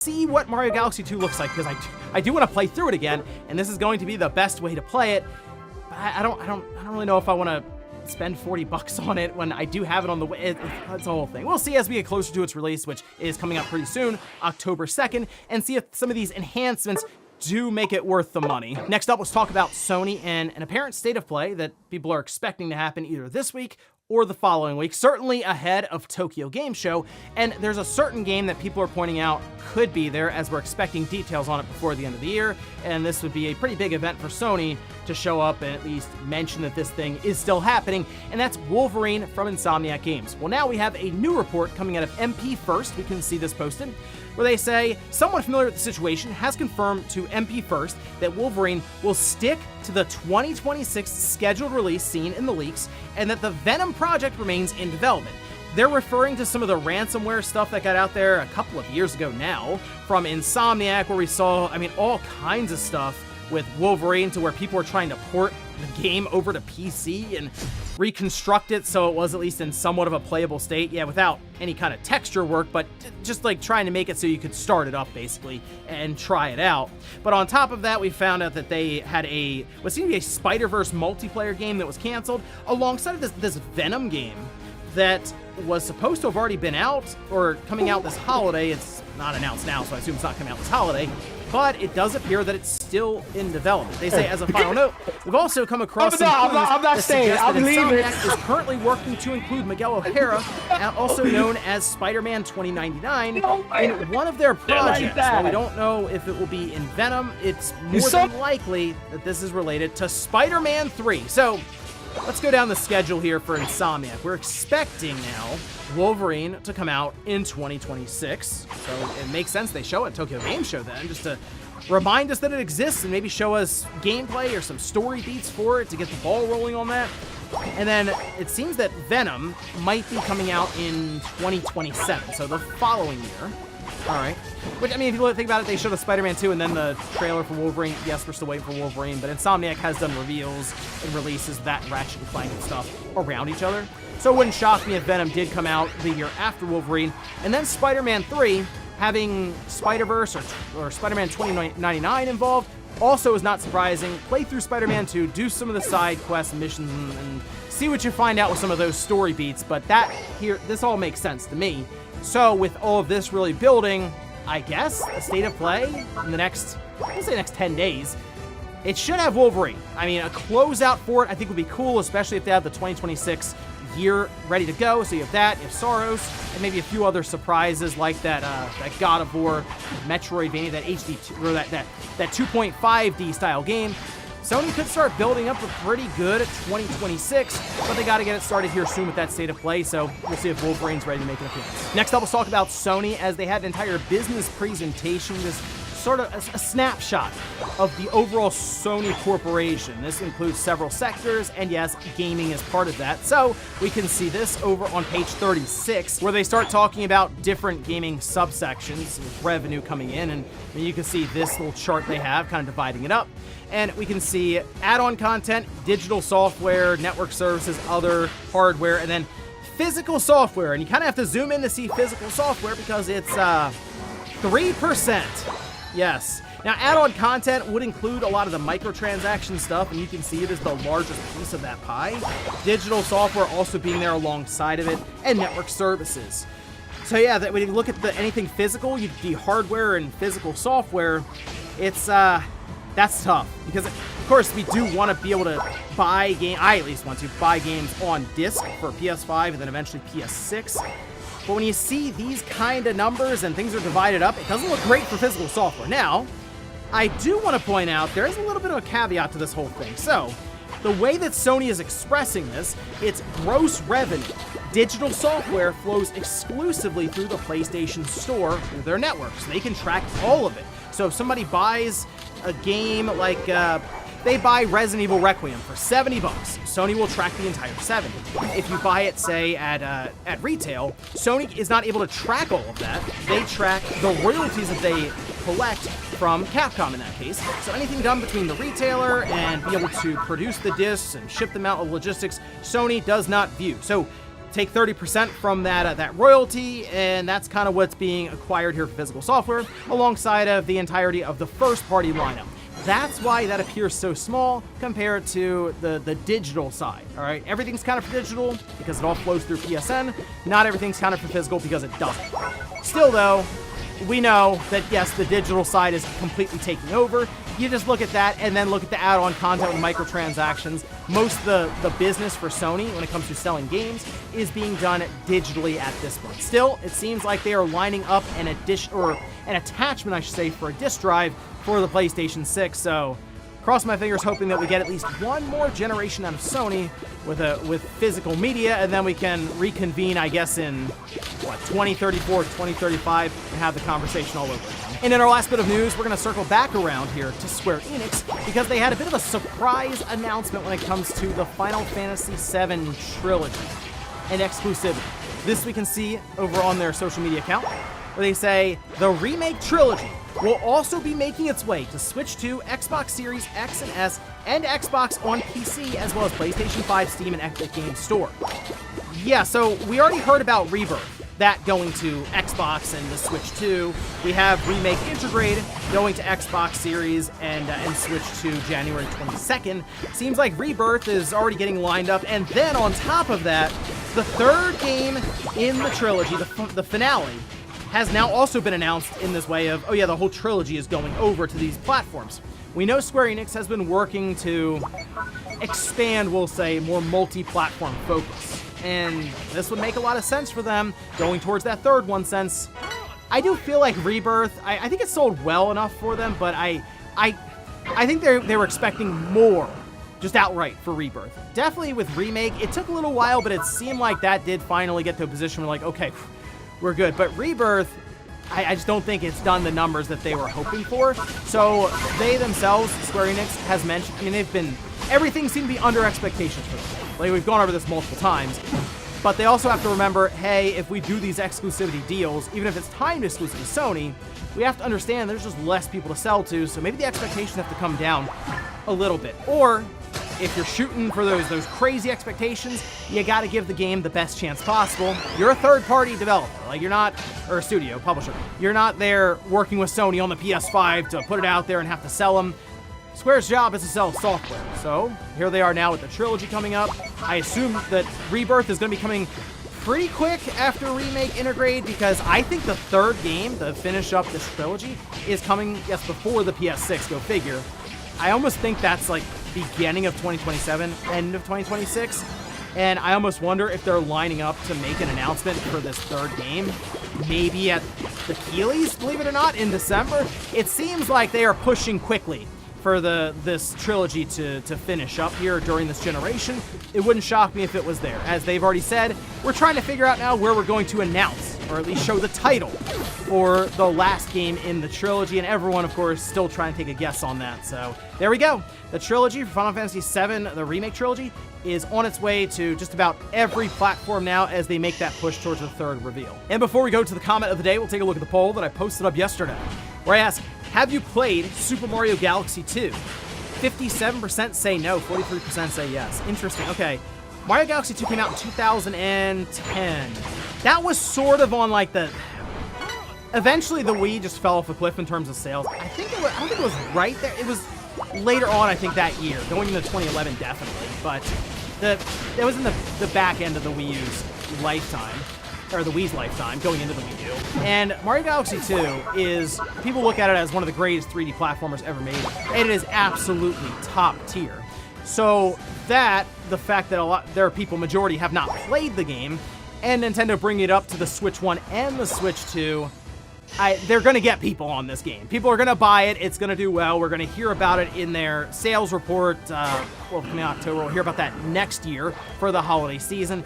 see what Mario Galaxy 2 looks like, because I do want to play through it again, and this is going to be the best way to play it. But I don't really know if I want to spend $40 on it when I do have it on the way. It's a whole thing. We'll see as we get closer to its release, which is coming up pretty soon, October 2nd, and see if some of these enhancements do make it worth the money. Next up, let's talk about Sony and an apparent state of play that people are expecting to happen either this week or the following week, certainly ahead of Tokyo Game Show. And there's a certain game that people are pointing out could be there, as we're expecting details on it before the end of the year. And this would be a pretty big event for Sony to show up and at least mention that this thing is still happening, and that's Wolverine from Insomniac Games. Well, now we have a new report coming out of MP First. We can see this posted, where they say someone familiar with the situation has confirmed to MP First that Wolverine will stick to the 2026 scheduled release seen in the leaks, and that the Venom project remains in development. They're referring to some of the ransomware stuff that got out there a couple of years ago now from Insomniac, where we saw, all kinds of stuff with Wolverine, to where people were trying to port the game over to PC and reconstruct it so it was at least in somewhat of a playable state. Yeah, without any kind of texture work, but just like trying to make it so you could start it up basically and try it out. But on top of that, we found out that they had what seemed to be a Spider-Verse multiplayer game that was canceled alongside of this Venom game that was supposed to have already been out or coming out this holiday. It's not announced now, so I assume it's not coming out this holiday, but it does appear that it's still in development. They say, as a final note, we've also come across some clues that suggest that Insomniac is currently working to include Miguel O'Hara, also known as Spider-Man 2099, in one of their projects. While we don't know if it will be in Venom, it's more than likely that this is related to Spider-Man 3. So let's go down the schedule here for Insomniac. We're expecting now Wolverine to come out in 2026, so it makes sense they show it at Tokyo Game Show then, just to remind us that it exists and maybe show us gameplay or some story beats for it to get the ball rolling on that. And then it seems that Venom might be coming out in 2027, so the following year. All right. Which, if you think about it, they showed the Spider-Man 2 and then the trailer for Wolverine. Yes, we're still waiting for Wolverine, but Insomniac has done reveals and releases that Ratchet and Clank and stuff around each other. So it wouldn't shock me if Venom did come out the year after Wolverine. And then Spider-Man 3, having Spider-Verse or Spider-Man 2099 involved, also is not surprising. Play through Spider-Man 2, do some of the side quests and missions, and see what you find out with some of those story beats. But this all makes sense to me. So with all of this really building, I guess, a state of play in the next, let's say next 10 days, it should have Wolverine. A closeout for it I think would be cool, especially if they have the 2026 year ready to go. So you have that, you have Soros, and maybe a few other surprises like that God of War, Metroidvania, that HD, or that 2.5D style game. Sony could start building up a pretty good 2026, but they got to get it started here soon with that state of play, so we'll see if Wolverine's ready to make an appearance. Next up, let's talk about Sony, as they had an entire business presentation, this sort of a snapshot of the overall Sony corporation. This includes several sectors, and yes, gaming is part of that. So we can see this over on page 36, where they start talking about different gaming subsections with revenue coming in, and you can see this little chart they have kind of dividing it up. And we can see add-on content, digital software, network services, other hardware, and then physical software. And you kind of have to zoom in to see physical software because it's 3%. Yes. Now, add-on content would include a lot of the microtransaction stuff, and you can see it is the largest piece of that pie. Digital software also being there alongside of it, and network services. So yeah, when you look at anything physical, the hardware and physical software, it's that's tough, because of course we do want to be able to buy I at least want to buy games on disc for PS5 and then eventually PS6. But when you see these kind of numbers and things are divided up, it doesn't look great for physical software. Now, I do want to point out there is a little bit of a caveat to this whole thing. So, the way that Sony is expressing this, it's gross revenue. Digital software flows exclusively through the PlayStation Store through their network, so they can track all of it. So if somebody buys a game like they buy Resident Evil Requiem for $70, Sony will track the entire 70. If you buy it, say, at retail, Sony is not able to track all of that. They track the royalties that they collect from Capcom in that case. So anything done between the retailer and be able to produce the discs and ship them out with logistics, Sony does not view. So take 30% from that royalty, and that's kind of what's being acquired here for Physical Software, alongside of the entirety of the first-party lineup. That's why that appears so small compared to the digital side, all right? Everything's counted for digital because it all flows through PSN. Not everything's counted for physical because it doesn't. Still, though, we know that, yes, the digital side is completely taking over. You just look at that and then look at the add-on content with microtransactions. Most of the business for Sony when it comes to selling games is being done digitally at this point. Still, it seems like they are lining up an attachment, I should say, for a disk drive for the PlayStation 6. So, cross my fingers hoping that we get at least one more generation out of Sony with physical media, and then we can reconvene, I guess, in, 2034, 2035, and have the conversation all over again. And in our last bit of news, we're going to circle back around here to Square Enix, because they had a bit of a surprise announcement when it comes to the Final Fantasy VII Trilogy and exclusivity. This we can see over on their social media account, where they say the remake trilogy will also be making its way to Switch 2, Xbox Series X and S, and Xbox on PC, as well as PlayStation 5, Steam, and Epic Games Store. Yeah, so we already heard about Rebirth, that going to Xbox and the Switch 2. We have Remake Intergrade going to Xbox Series and Switch 2 January 22nd. Seems like Rebirth is already getting lined up, and then on top of that, the third game in the trilogy, the finale, has now also been announced in this way of, oh yeah, the whole trilogy is going over to these platforms. We know Square Enix has been working to expand, we'll say, more multi-platform focus. And this would make a lot of sense for them going towards that third one, since I do feel like Rebirth, I think it sold well enough for them, but I think they were expecting more just outright for Rebirth. Definitely with Remake, it took a little while, but it seemed like that did finally get to a position where, like, okay, we're good. But Rebirth, I just don't think it's done the numbers that they were hoping for. So they themselves, Square Enix, has mentioned, I mean, everything seemed to be under expectations for them. Like, we've gone over this multiple times. But they also have to remember, hey, if we do these exclusivity deals, even if it's timed exclusive to Sony, we have to understand there's just less people to sell to, so maybe the expectations have to come down a little bit. Or, if you're shooting for those crazy expectations, you gotta give the game the best chance possible. You're a third-party developer, like you're not, or a studio, publisher. You're not there working with Sony on the PS5 to put it out there and have to sell them. Square's job is to sell software. So, here they are now with the trilogy coming up. I assume that Rebirth is gonna be coming pretty quick after Remake Intergrade, because I think the third game to finish up this trilogy is coming, yes, before the PS6, go figure. I almost think that's like beginning of 2027, end of 2026, and I almost wonder if they're lining up to make an announcement for this third game, maybe at the Keighley's, believe it or not, in December. It seems like they are pushing quickly for this trilogy to finish up here during this generation. It wouldn't shock me if it was there. As they've already said, we're trying to figure out now where we're going to announce, or at least show the title for the last game in the trilogy, and everyone, of course, still trying to take a guess on that. So there we go. The trilogy for Final Fantasy VII, the remake trilogy, is on its way to just about every platform now as they make that push towards the third reveal. And before we go to the comment of the day, we'll take a look at the poll that I posted up yesterday, where I asked, have you played Super Mario Galaxy 2? 57% say no, 43% say yes. Interesting. Okay. Mario Galaxy 2 came out in 2010. That was sort of on like the... Eventually the Wii just fell off a cliff in terms of sales. I don't think it was right there. It was later on, I think, that year. Going into 2011, definitely. But it was in the back end of the Wii U's lifetime. Or the Wii's lifetime, going into the Wii U. And Mario Galaxy 2 is, people look at it as one of the greatest 3D platformers ever made, and it is absolutely top tier. So the fact that there are people, majority, have not played the game, and Nintendo bringing it up to the Switch 1 and the Switch 2, they're going to get people on this game. People are going to buy it. It's going to do well. We're going to hear about it in their sales report. Coming out October. We'll hear about that next year for the holiday season.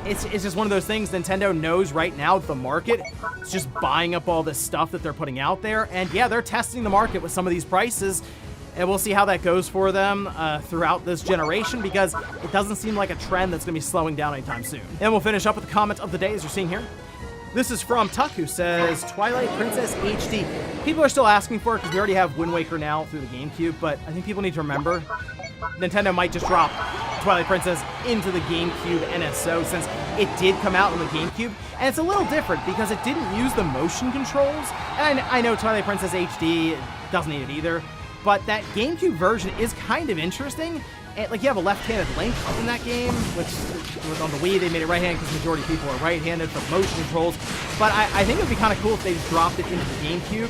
It's just one of those things. Nintendo knows right now the market is just buying up all this stuff that they're putting out there. And yeah, they're testing the market with some of these prices. And we'll see how that goes for them throughout this generation, because it doesn't seem like a trend that's going to be slowing down anytime soon. And we'll finish up with the comment of the day, as you're seeing here. This is from Tuck, who says, Twilight Princess HD. People are still asking for it because we already have Wind Waker now through the GameCube, but I think people need to remember Nintendo might just drop Twilight Princess into the GameCube NSO, since it did come out on the GameCube. And it's a little different because it didn't use the motion controls. And I know Twilight Princess HD doesn't need it either, but that GameCube version is kind of interesting. And, like, you have a left-handed Link in that game, which on the Wii they made it right-handed because the majority of people are right-handed for motion controls. But I think it would be kind of cool if they just dropped it into the GameCube,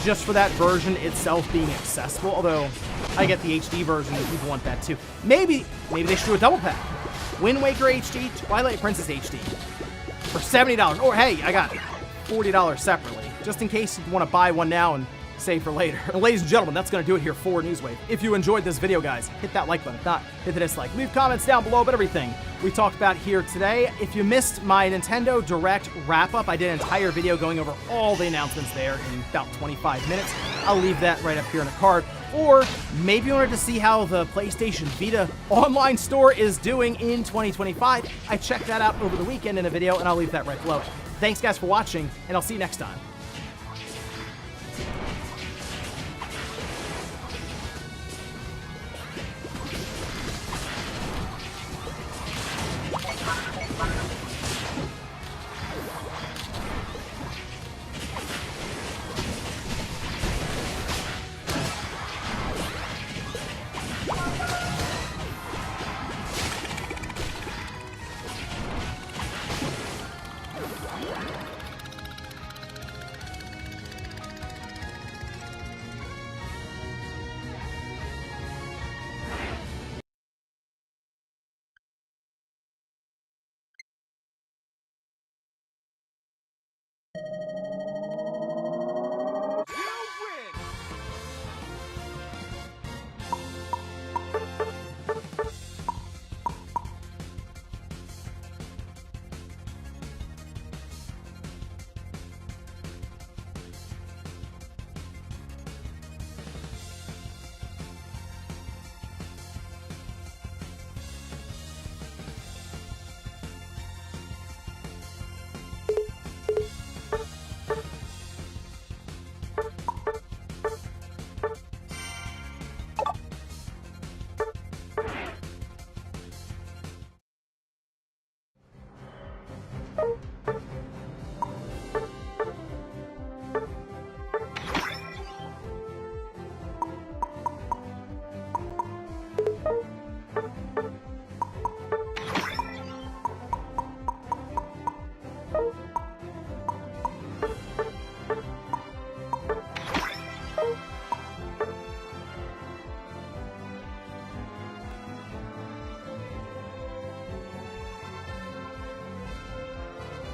just for that version itself being accessible. Although I get the HD version if people want that too. Maybe they should do a double pack: Wind Waker HD, Twilight Princess HD for $70. Or hey, I got $40 separately, just in case you want to buy one now and save for later. And ladies and gentlemen, that's going to do it here for Newswave. If you enjoyed this video, guys, hit that like button. If not, hit the dislike. Leave comments down below about everything we talked about here today. If you missed my Nintendo Direct wrap-up, I did an entire video going over all the announcements there in about 25 minutes. I'll leave that right up here in a card. Or maybe you wanted to see how the PlayStation Vita online store is doing in 2025. I checked that out over the weekend in a video, and I'll leave that right below. Thanks, guys, for watching, and I'll see you next time.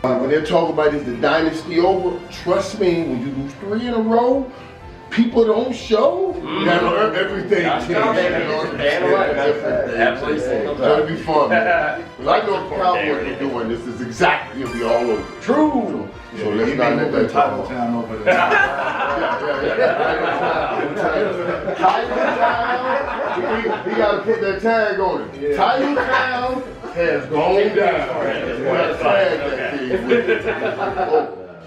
When they're talking about is the dynasty over, trust me, when you lose 3 in a row, people don't show. Everything changes. It's gonna be fun, man. I know Cowboys are doing this is exactly it'll be all over. True. So let's not let that Title talk. Town over there. Title Town. He got to put that tag on it. Title Town has gone down. You got to tag that thing with it.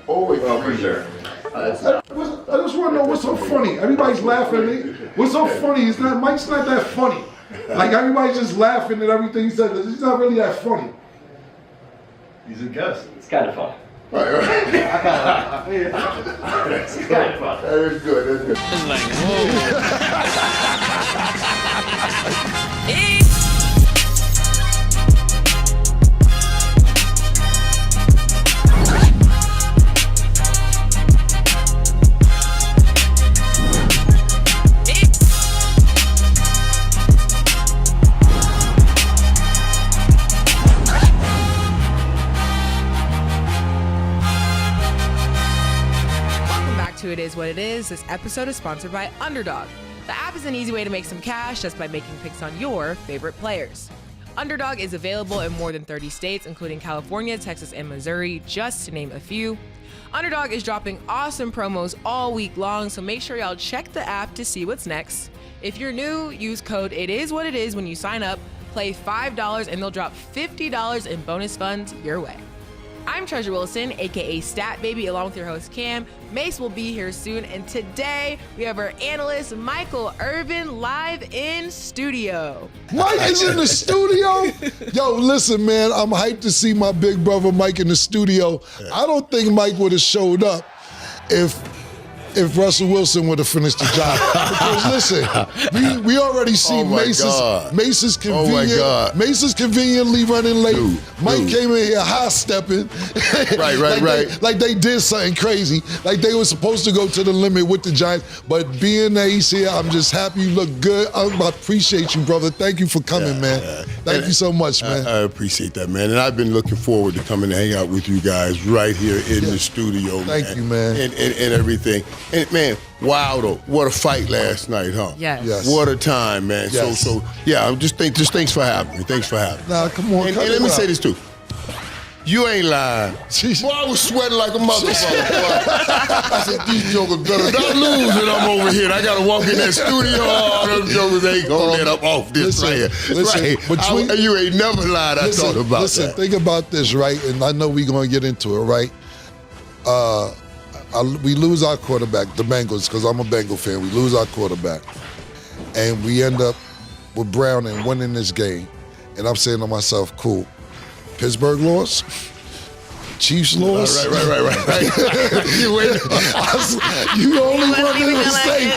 Always for sure. I just want to know what's so funny. Everybody's laughing at me. What's so funny? It's not Mike's not that funny. Like everybody's just laughing at everything he says. He's not really that funny. He's a guest. It's kind of fun. Right. It's kind of fun. That is good. That's good. It's like, whoa. It Is What It Is. This episode is sponsored by Underdog. The app is an easy way to make some cash just by making picks on your favorite players. Underdog is available in more than 30 states, including California, Texas, and Missouri, just to name a few. Underdog is dropping awesome promos all week long, so make sure y'all check the app to see what's next. If you're new, use code ITISWHATITIS when you sign up, play $5, and they'll drop $50 in bonus funds your way. I'm Treasure Wilson, aka Stat Baby, along with your host Cam. Mace will be here soon, and today we have our analyst Michael Irvin live in studio. Mike is in the studio? Yo, listen, man, I'm hyped to see my big brother Mike in the studio. I don't think Mike would have showed up if Russell Wilson would have finished the job. Because listen, we already see Mace's conveniently running late. Mike came in here high stepping. Right. Like they did something crazy. Like they were supposed to go to the limit with the Giants. But being that he's here, I'm just happy you look good. I appreciate you, brother. Thank you for coming, man. Thank you so much, man. I appreciate that, man. And I've been looking forward to coming to hang out with you guys right here in the studio, Thank you, man. And everything. And man, wow, though, what a fight last night, huh? Yes. What a time, man. Yes. So yeah, just thanks for having me. Thanks for having me. Nah, come on. And let me say this too. You ain't lying. Boy, I was sweating like a motherfucker, boy. I said, these jokers better not lose and I'm over here. And I got to walk in that studio. All them jokers ain't going to let up off this right here. You ain't never lied. I thought about that. Think about this, right? And I know we're going to get into it, right? We lose our quarterback, the Bengals, because I'm a Bengal fan. We lose our quarterback. And we end up with Brown and winning this game. And I'm saying to myself, cool. Pittsburgh lost. Chiefs lost. Right. You the only one in the state.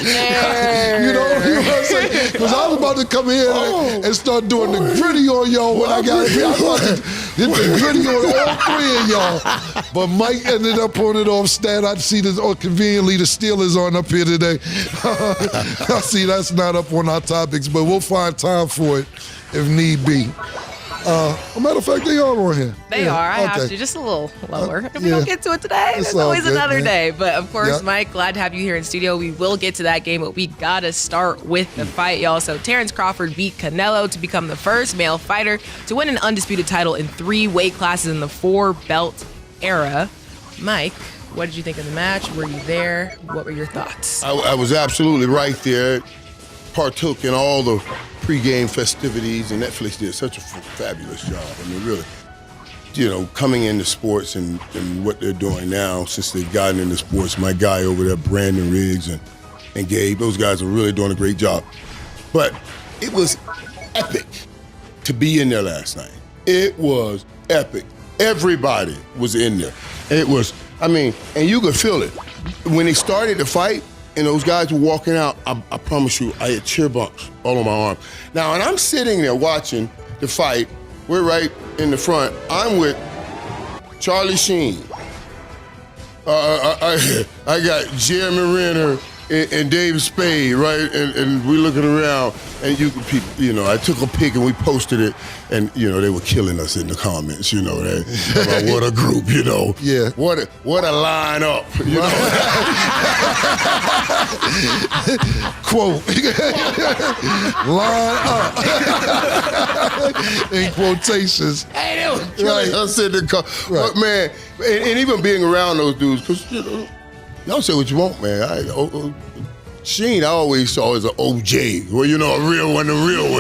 You know what I'm saying? Because I was about to come here and start doing the gritty on y'all when I got here. I was about to get the gritty on all three of y'all. But Mike ended up pulling it off. Stat, I see this, conveniently the Steelers aren't up here today. I see that's not up on our topics, but we'll find time for it if need be. As a matter of fact, they are on here. They are. I have to. Just a little lower. If we don't get to it today, there's always another day. But of course, Mike, glad to have you here in studio. We will get to that game, but we got to start with the fight, y'all. So Terrence Crawford beat Canelo to become the first male fighter to win an undisputed title in 3 weight classes in the 4-belt era. Mike, what did you think of the match? Were you there? What were your thoughts? I was absolutely right there. Partook in all the pre-game festivities, and Netflix did such a fabulous job. I mean, really, coming into sports and what they're doing now since they've gotten into sports. My guy over there, Brandon Riggs and Gabe, those guys are really doing a great job. But it was epic to be in there last night. It was epic. Everybody was in there. It was, and you could feel it. When they started the fight, and those guys were walking out, I promise you, I had cheer bumps all on my arm. Now, and I'm sitting there watching the fight. We're right in the front. I'm with Charlie Sheen. I got Jeremy Renner and Dave Spade, right? And we're looking around, and I took a pic and we posted it, and they were killing us in the comments, about what a group, Yeah. What a lineup, Quote. Line up. In quotations. Hey, they were killing us in the car. Right. But man, and even being around those dudes, because y'all say what you want, man. Sheen, I always saw as an OJ, well, a real one,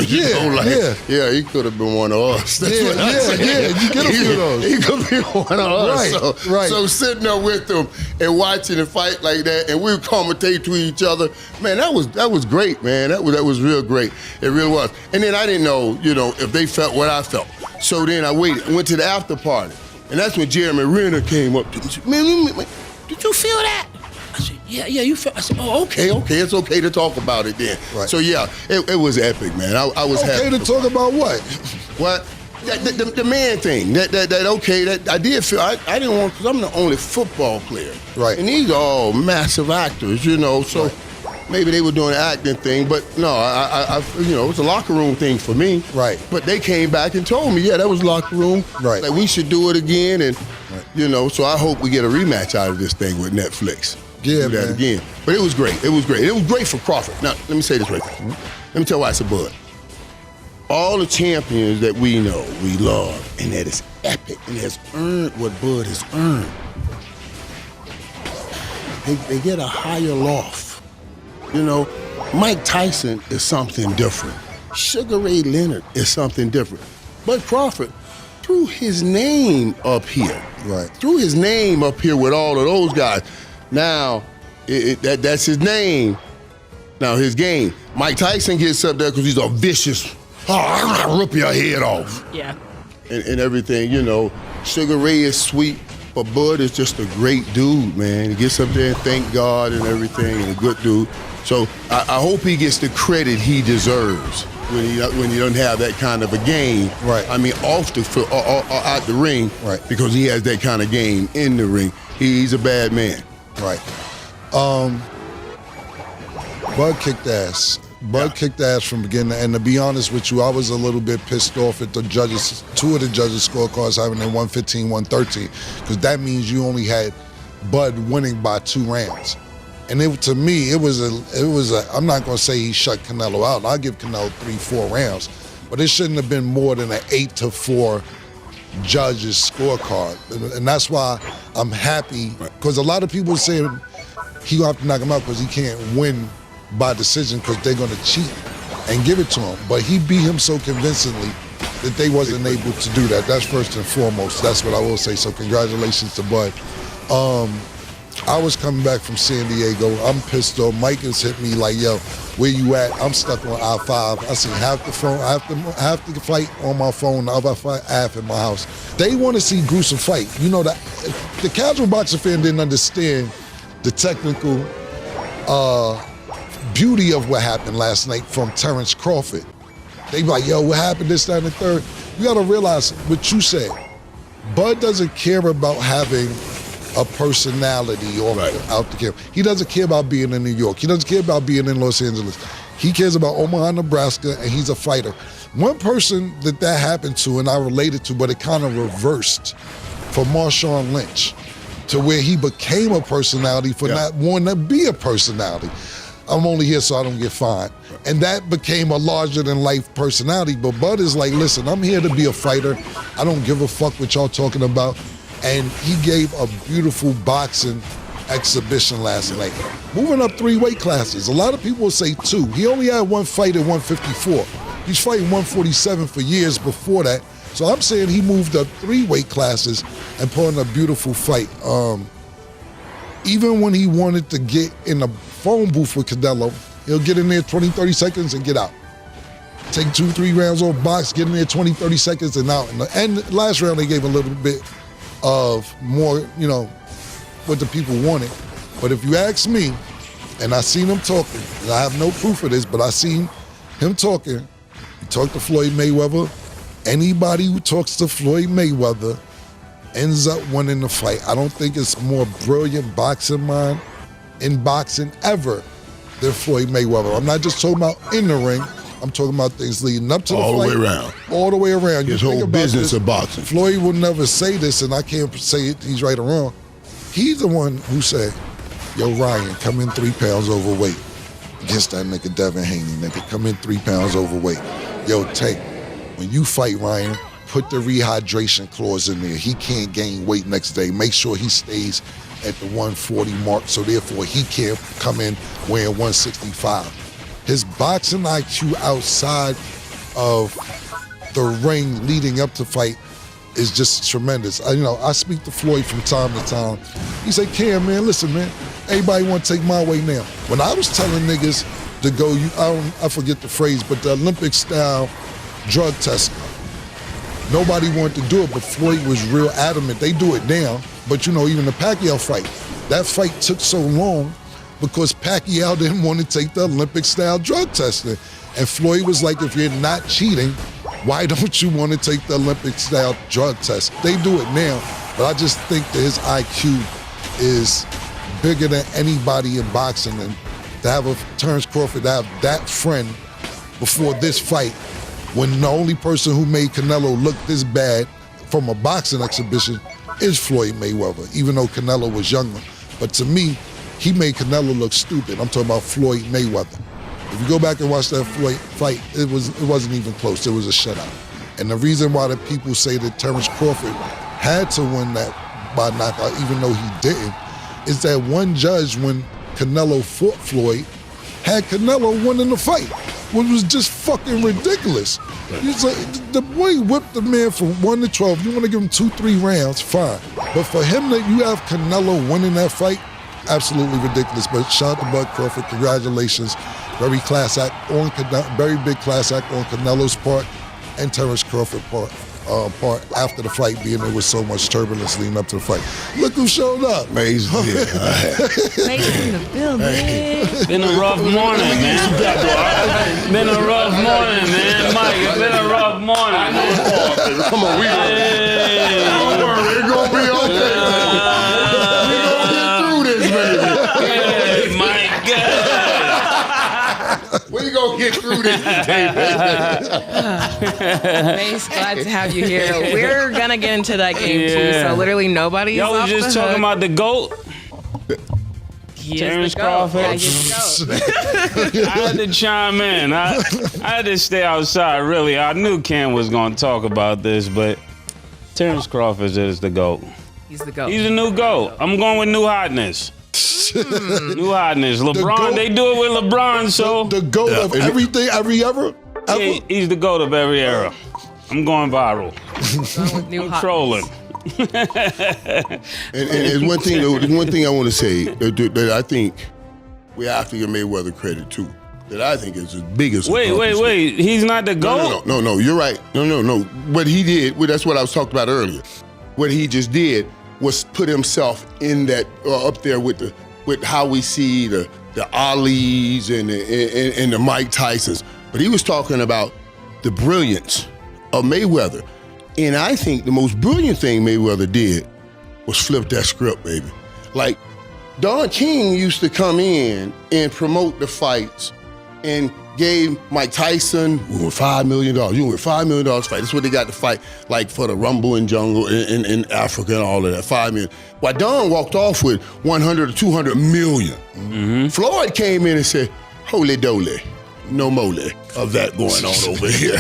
Yeah, he could have been one of us. That's what I said. You get a few of those. He could be one of us. Right. So sitting there with them and watching the fight like that, and we would commentate to each other, man, that was great, man. That was real great. It really was. And then I didn't know, if they felt what I felt. So then I went to the after party, and that's when Jeremy Renner came up to me and said, man, did you feel that? I said, yeah, you feel. I said, oh, okay, it's okay to talk about it then. Right. So yeah, it was epic, man. I was happy. Okay to talk about what? What? The man thing. That I did feel. I didn't want, because I'm the only football player. Right. And these are all massive actors, so maybe they were doing the acting thing, but no, I it was a locker room thing for me. Right. But they came back and told me, yeah, that was locker room. Right. Like we should do it again, and so I hope we get a rematch out of this thing with Netflix. Yeah, do that man. again. But it was great. It was great for Crawford. Now, let me say this right quick. Let me tell you why it's a bud. All the champions that we know, we love, and that is epic, and has earned what Bud has earned. They get a higher loft. Mike Tyson is something different. Sugar Ray Leonard is something different. Bud Crawford, threw his name up here. Right. Threw his name up here with all of those guys. Now, that's his name. Now, his game. Mike Tyson gets up there because he's a vicious, rip your head off. Yeah. And everything, you know. Sugar Ray is sweet, but Bud is just a great dude, man. He gets up there and thank God and everything, and a good dude. So I hope he gets the credit he deserves when he doesn't have that kind of a game. Right. I mean, off the field, out the ring. Right. Because he has that kind of game in the ring. He's a bad man. Right. Bud kicked ass. Bud kicked ass from beginning to end. To be honest with you, I was a little bit pissed off at the judges, 2 of the judges' scorecards having a 115, 113, because that means you only had Bud winning by 2 rounds. And to me, it was a. I'm not gonna say he shut Canelo out. I'll give Canelo 3-4 rounds, but it shouldn't have been more than an 8-4 judges scorecard. And that's why I'm happy, because a lot of people saying he gonna have to knock him out because he can't win by decision because they're gonna cheat and give it to him. But he beat him so convincingly that they wasn't able to do that. That's first and foremost. That's what I will say. So congratulations to Bud. I was coming back from San Diego. I'm pissed off. Mike has hit me like, yo, where you at? I'm stuck on I-5. I see half the phone. I have to fight on my phone. The other half in my house. They want to see gruesome fight. You know, the casual boxing fan didn't understand the technical beauty of what happened last night from Terrence Crawford. They be like, yo, what happened this, that, and the third? You got to realize what you said. Bud doesn't care about having a personality or out the camera. He doesn't care about being in New York. He doesn't care about being in Los Angeles. He cares about Omaha, Nebraska, and he's a fighter. One person that happened to, and I related to, but it kind of reversed for Marshawn Lynch, to where he became a personality for not wanting to be a personality. I'm only here so I don't get fined. And that became a larger-than-life personality. But Bud is like, listen, I'm here to be a fighter. I don't give a fuck what y'all talking about. And he gave a beautiful boxing exhibition last night. Moving up 3 weight classes. A lot of people will say 2. He only had 1 fight at 154. He's fighting 147 for years before that. So I'm saying he moved up 3 weight classes and put on a beautiful fight. Even when he wanted to get in the phone booth with Canelo, he'll get in there 20, 30 seconds and get out. Take 2, 3 rounds off box, get in there 20, 30 seconds and out. And last round they gave a little bit of more, you know, what the people wanted. But if you ask me, and I seen him talking, and I have no proof of this, but I seen him talking. He talked to Floyd Mayweather. Anybody who talks to Floyd Mayweather ends up winning the fight. I don't think it's more brilliant boxing mind in boxing ever than Floyd Mayweather. I'm not just talking about in the ring. I'm talking about things leading up to the fight. All the way around. All the way around. His whole business of boxing. Floyd will never say this, and I can't say it, he's right or wrong. He's the one who said, yo, Ryan, come in 3 pounds overweight. Against that nigga Devin Haney, nigga. Come in 3 pounds overweight. Yo, Tank, when you fight Ryan, put the rehydration clause in there. He can't gain weight next day. Make sure he stays at the 140 mark, so therefore he can't come in weighing 165. His boxing IQ outside of the ring leading up to fight is just tremendous. I speak to Floyd from time to time. He said, Cam, man, listen, man, everybody want to take my way now. When I was telling niggas to go, I forget the phrase, but the Olympic-style drug testing, nobody wanted to do it, but Floyd was real adamant. They do it now, but even the Pacquiao fight, that fight took so long because Pacquiao didn't want to take the Olympic-style drug testing. And Floyd was like, if you're not cheating, why don't you want to take the Olympic-style drug test? They do it now, but I just think that his IQ is bigger than anybody in boxing. And to have Terrence Crawford, to have that friend before this fight, when the only person who made Canelo look this bad from a boxing exhibition is Floyd Mayweather, even though Canelo was younger. But to me, he made Canelo look stupid. I'm talking about Floyd Mayweather. If you go back and watch that Floyd fight, it wasn't even close. It was a shutout. And the reason why the people say that Terrence Crawford had to win that by knockout, even though he didn't, is that one judge, when Canelo fought Floyd, had Canelo winning the fight. was just fucking ridiculous. He's like, the boy whipped the man from 1 to 12. You want to give him 2-3 rounds, fine. But for him that you have Canelo winning that fight, absolutely ridiculous. But shout out to Bud Crawford. Congratulations. Very big class act on Canelo's part and Terrence Crawford part after the fight, being there was so much turbulence leading up to the fight. Look who showed up. Amazing. Ladies in the building. Been a rough morning, man. Been a rough morning, man. Mike, it's been a rough morning, man. Come on, don't worry, it's gonna be okay. We gonna get through this, baby. Hey, my God. We gonna get through this today, baby. Mace, glad to have you here. We're gonna get into that game too. So literally nobody. Y'all was just talking about the GOAT. Terrence Crawford. Yeah, he's the GOAT. I had to chime in. I had to stay outside, really. I knew Ken was going to talk about this, but Terrence Crawford is the GOAT. He's the GOAT. He's the new GOAT. I'm going with new hotness. New hotness. LeBron, they do it with LeBron, so. The GOAT of everything, every ever? Yeah, he's the GOAT of every era. I'm going viral. New I'm trolling. And one thing I want to say that I think we have to give Mayweather credit too. That I think is his biggest. Wait. He's not the GOAT? No. You're right. No. What he did, that's what I was talking about earlier. What he just did was put himself in that up there with how we see the Alis and the Mike Tysons. But he was talking about the brilliance of Mayweather. And I think the most brilliant thing Mayweather did was flip that script, baby. Like, Don King used to come in and promote the fights and gave Mike Tyson $5 million. You win $5 million fight. That's what they got to fight, like for the Rumble in Jungle in Africa and all of that, $5 million. While Don walked off with 100 or 200 million. Mm-hmm. Floyd came in and said, holy dole, no mole of that going on over here.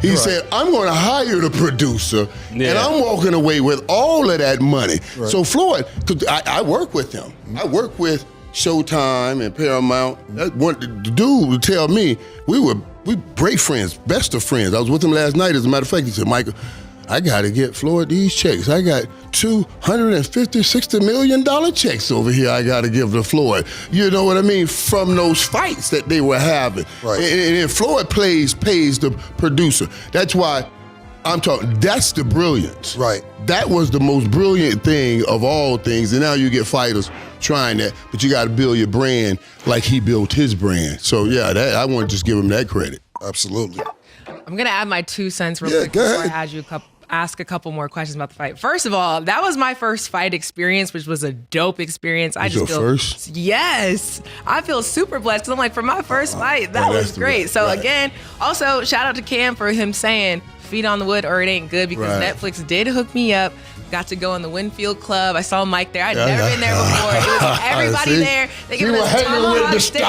He said, I'm going to hire the producer, and I'm walking away with all of that money. Right. So Floyd, because I work with him. I work with Showtime and Paramount. The dude would tell me, we great friends, best of friends. I was with him last night, as a matter of fact. He said, Michael, I got to get Floyd these checks. I got $250, $60 million checks over here I got to give to Floyd. You know what I mean? From those fights that they were having. Right. And Floyd pays the producer. That's why I'm talking, that's the brilliance. Right. That was the most brilliant thing of all things. And now you get fighters trying that, but you got to build your brand like he built his brand. So yeah, I want to just give him that credit. Absolutely. I'm gonna add my 2 cents real quick before I ask a couple more questions about the fight. First of all, that was my first fight experience, which was a dope experience. I just feel first? Yes, I feel super blessed because I'm like, for my first fight, that was great. So again, also shout out to Cam for him saying feet on the wood or it ain't good, because Netflix did hook me up. Got to go in the Winfield Club. I saw Mike there. I'd never been there before. It was everybody there. They giving us tomahawk steak.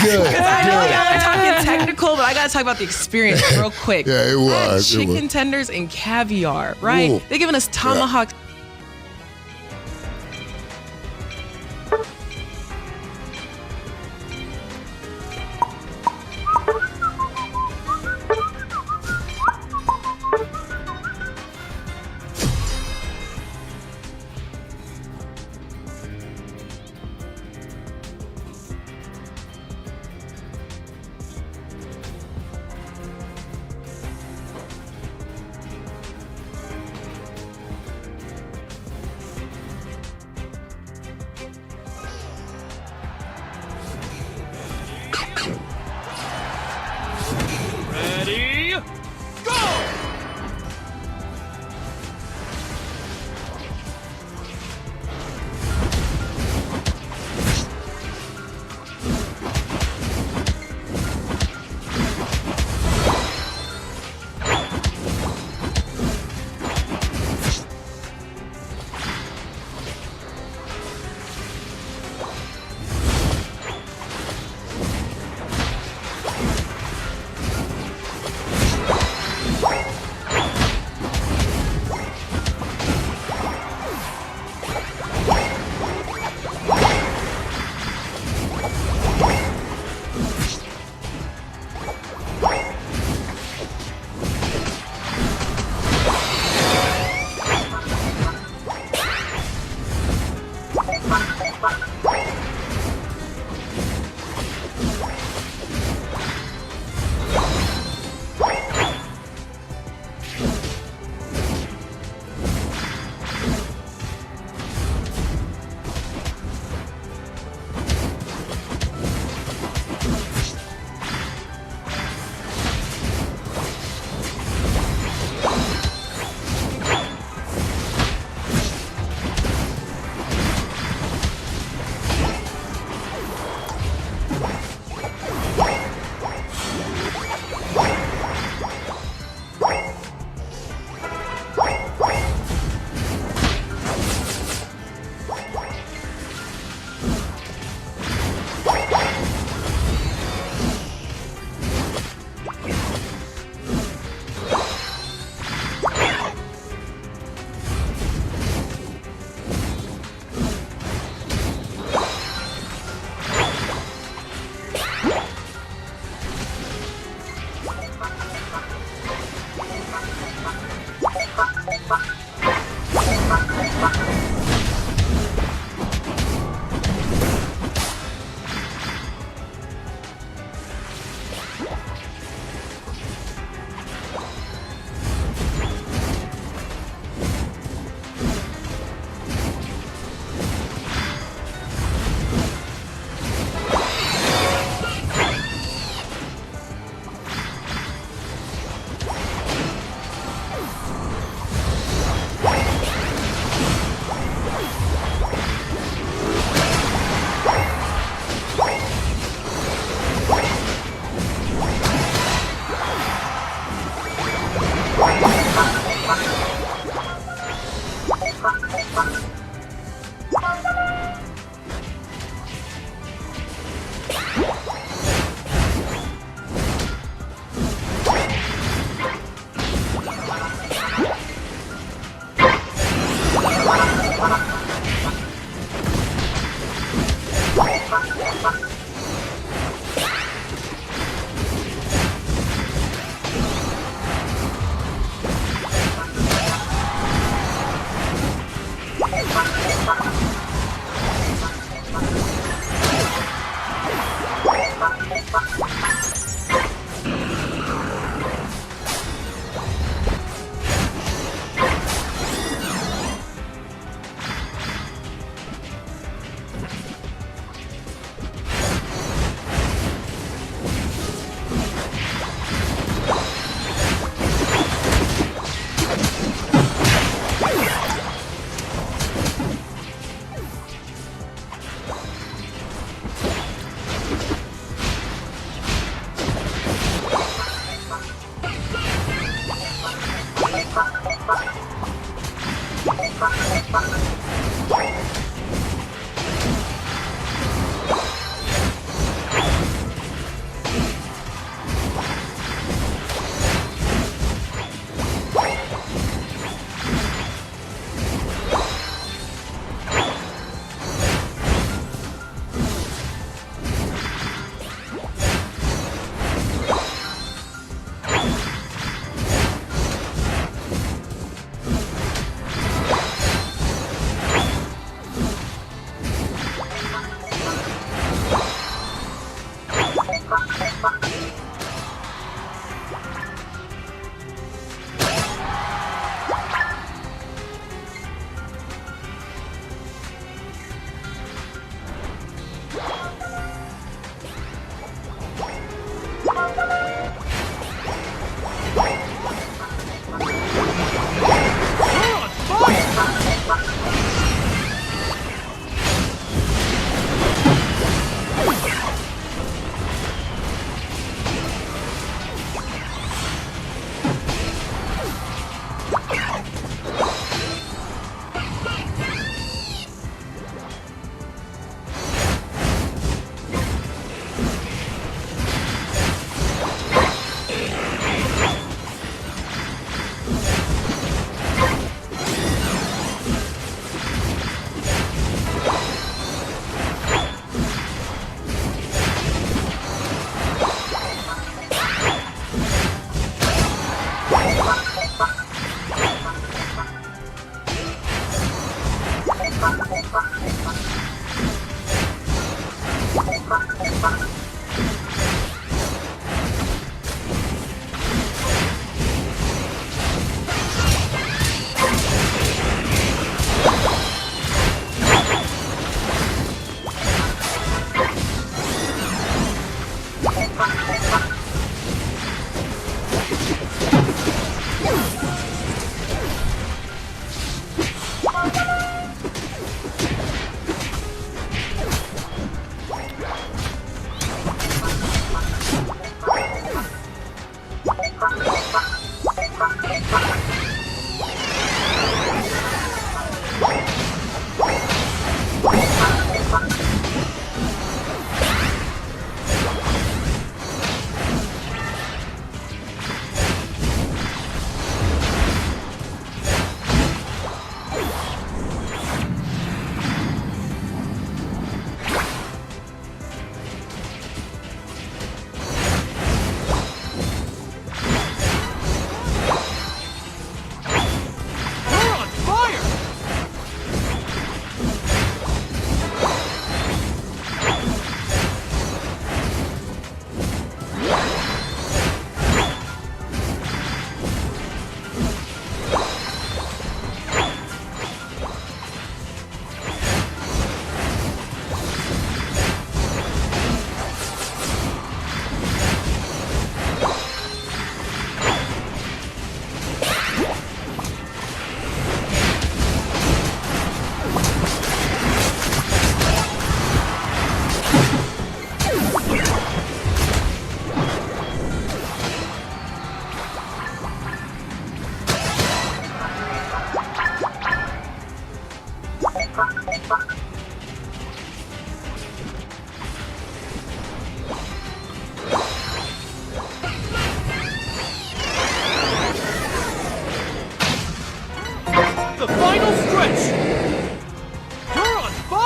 Good. I know y'all are talking technical, but I gotta talk about the experience real quick. Yeah, it was. Chicken tenders and caviar, right? Ooh. They're giving us tomahawk.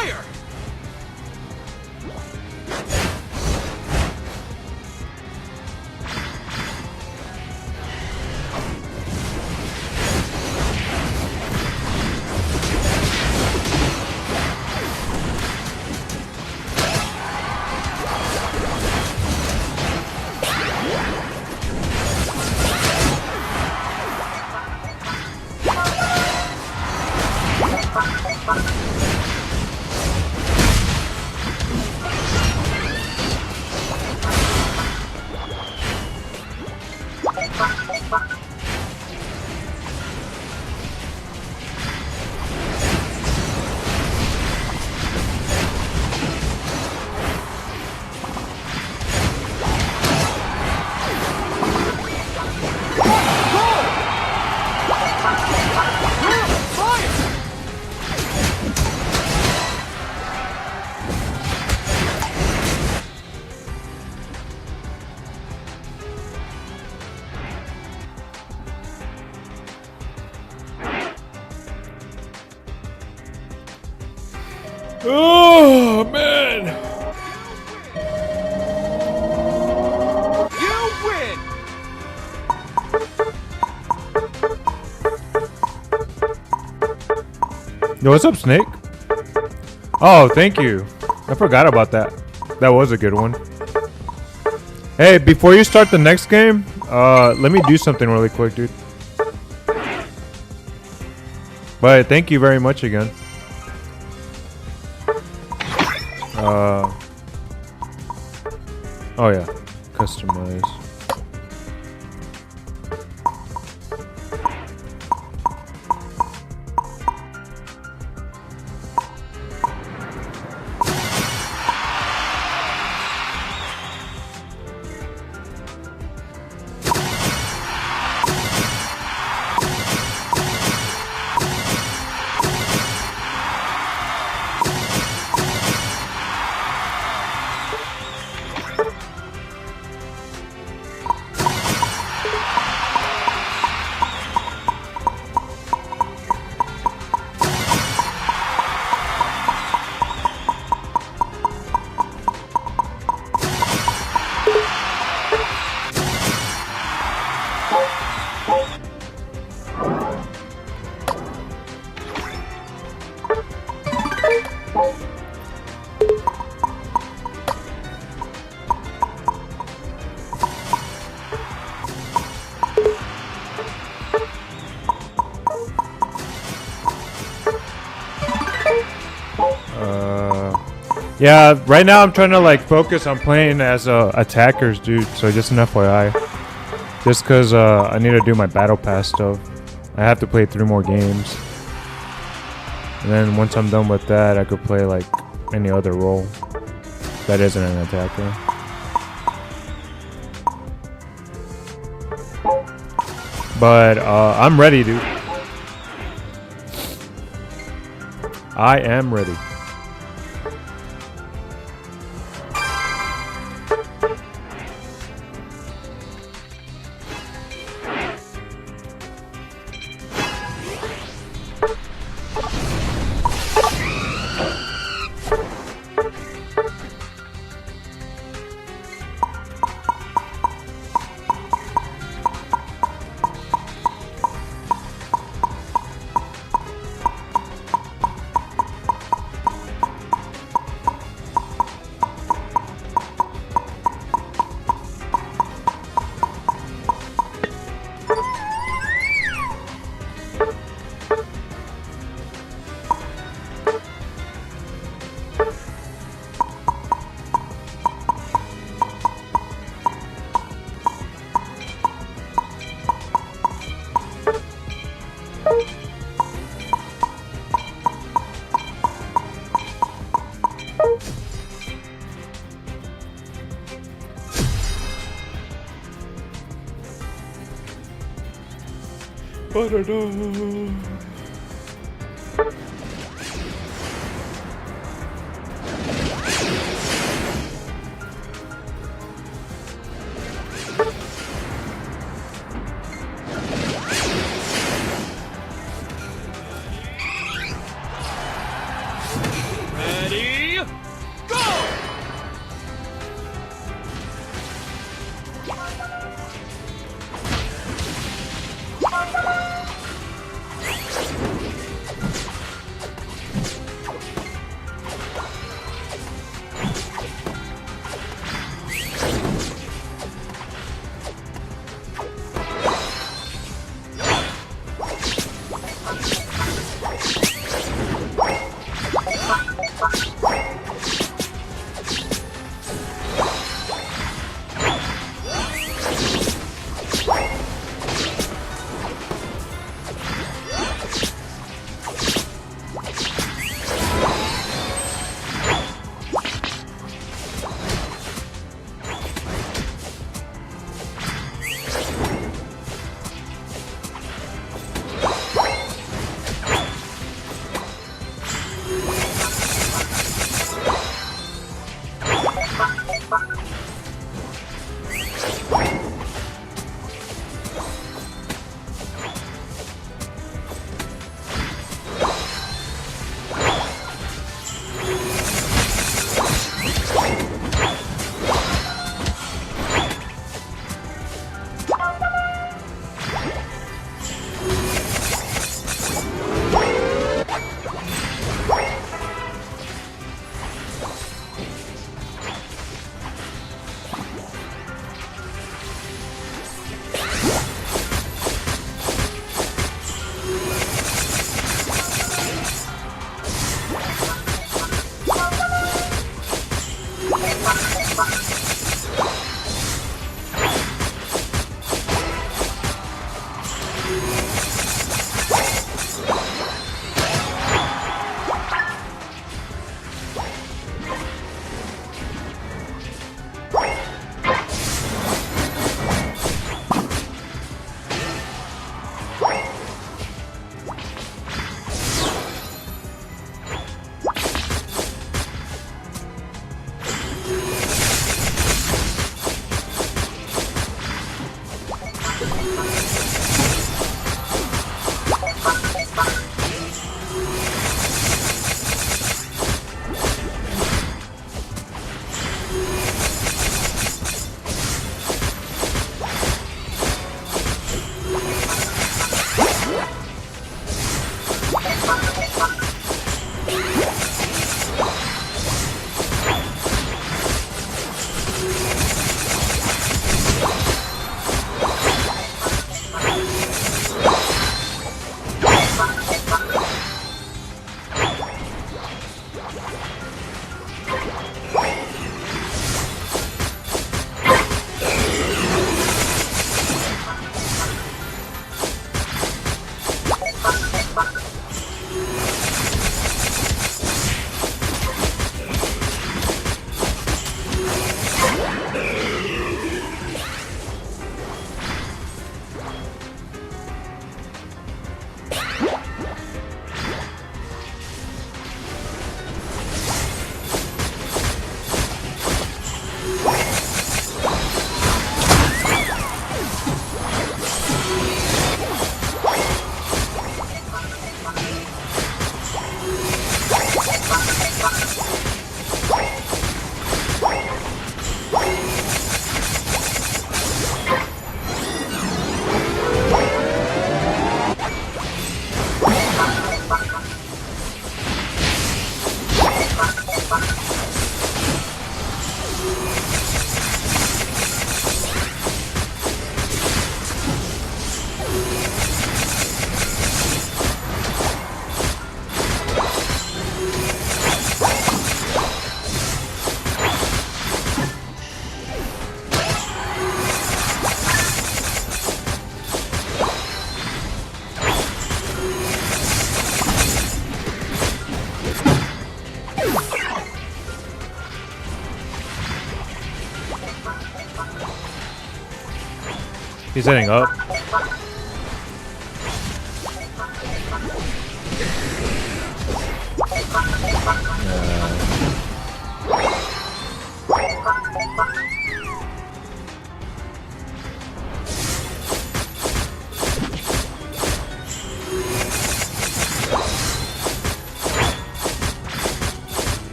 fire! Oh, man. Yo, what's up, Snake? Oh, thank you. I forgot about that. That was a good one. Hey, before you start the next game, let me do something really quick, dude. But thank you very much again. Oh yeah, customize. Yeah, right now I'm trying to like focus on playing as attackers, dude. So just an FYI, just cause I need to do my battle pass stuff. I have to play 3 more games, and then once I'm done with that, I could play like any other role that isn't an attacker. But I'm ready, dude. I am ready. He's heading up.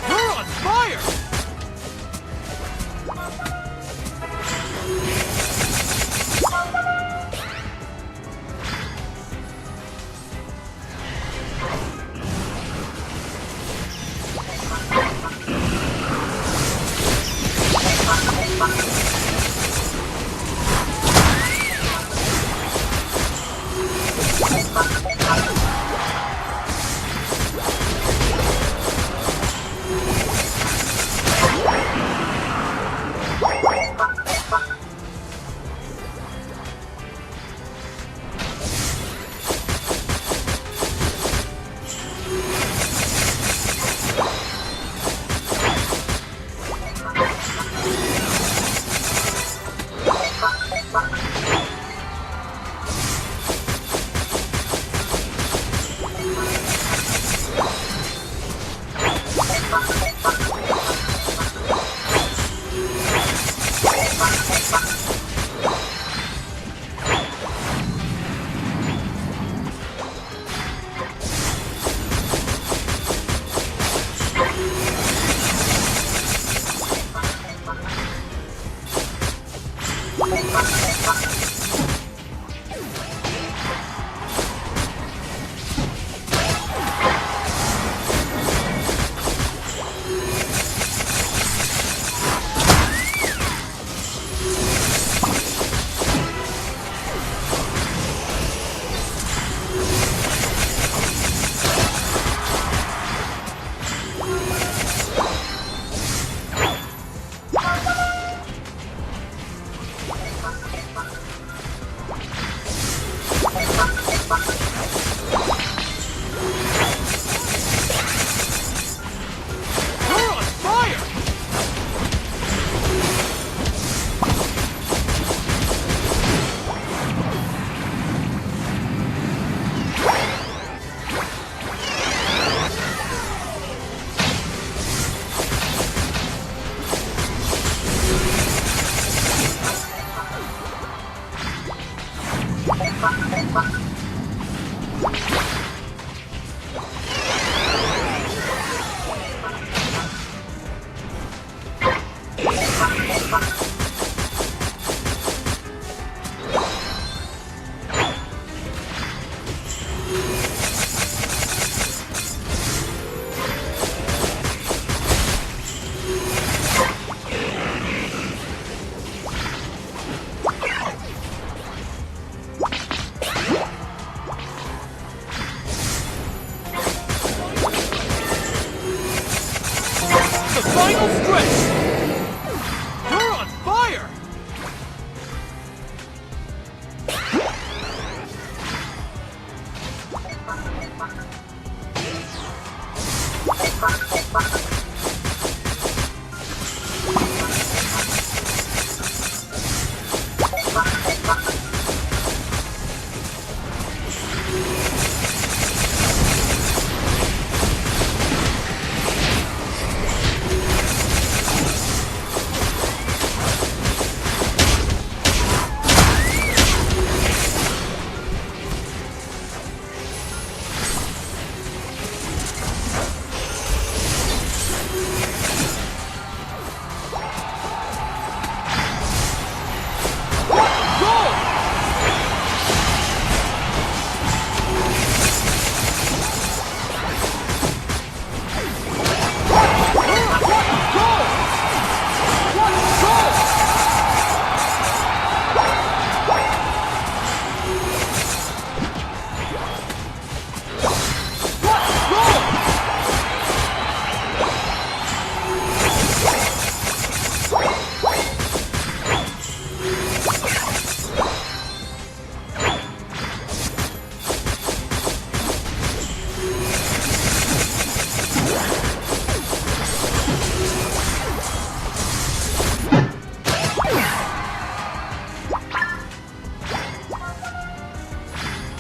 You're on fire! Final stretch! You're on fire!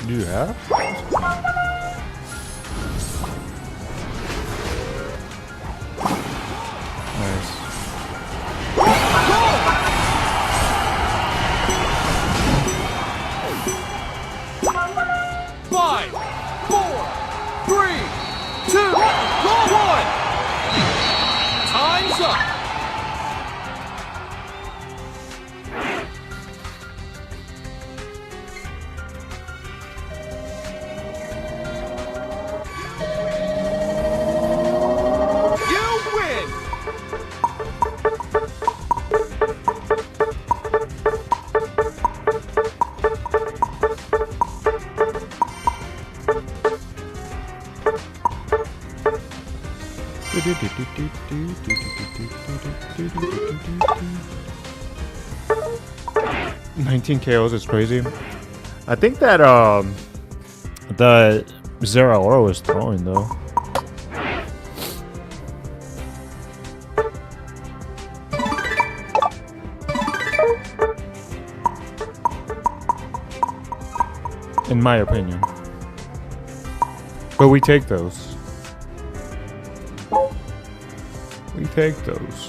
Do you have? Nice. 5, 4, 3, 2, 1. Time's up. You win. KOs is crazy. I think that the Zeraora was throwing though. In my opinion. But we take those. We take those.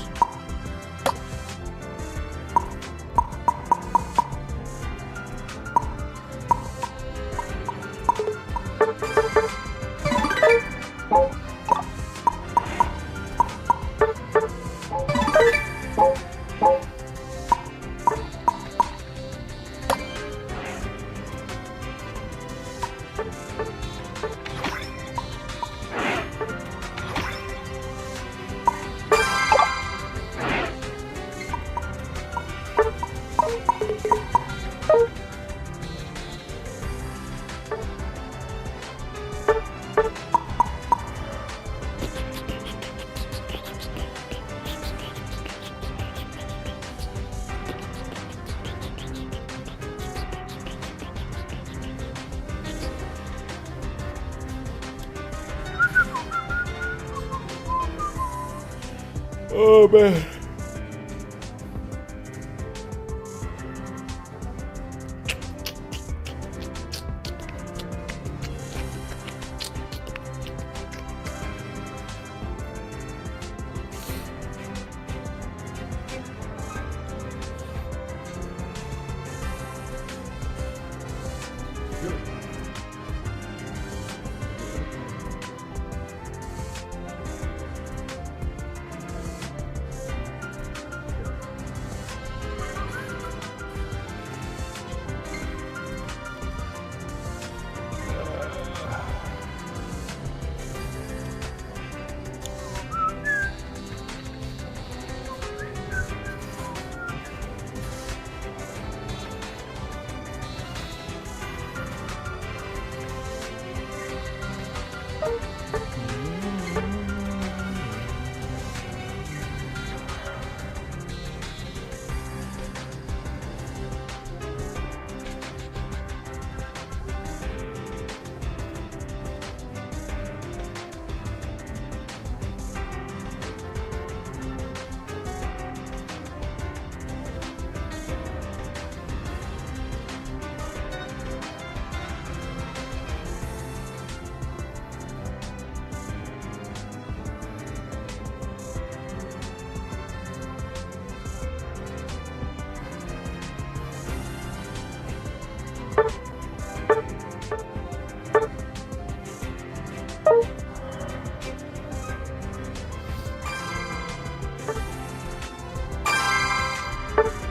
Oh man.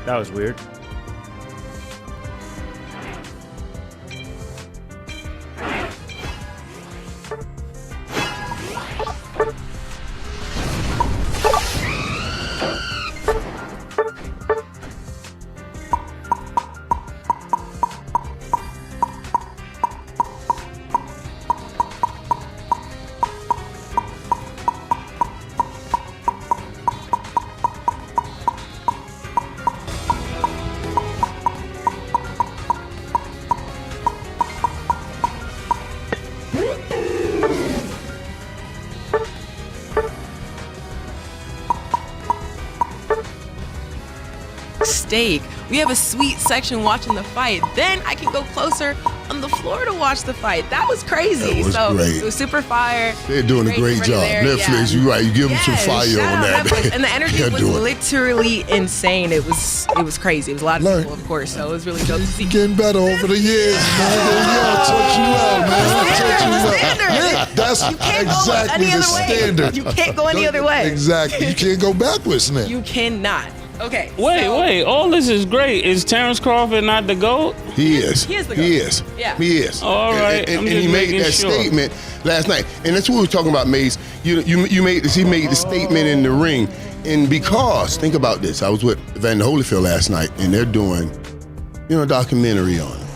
That was weird. Steak. We have a sweet section watching the fight. Then I can go closer on the floor to watch the fight. That was crazy. That was great. It was super fire. They're doing a great job. There. Netflix, you're right. You give them some fire shout on out that. Netflix. And the energy They're was doing it. literally insane. It was crazy. It was a lot of Learn. people, of course. So it was really dope to see. Getting better over the years, man. I taught you well, man. I taught you well. Standard. Yeah, that's You can't go exactly any the other way. standard. You can't go any other way. Exactly. You can't go backwards now. You cannot. Okay. Wait. All this is great. Is Terrence Crawford not the GOAT? He is. He is the He GOAT. is. Yeah. He is. All right. And I'm he just made making that sure. statement last night. And that's what we were talking about, Mace. You made this. He made the statement in the ring. And because, think about this. I was with Evander Holyfield last night, and they're doing, a documentary on him.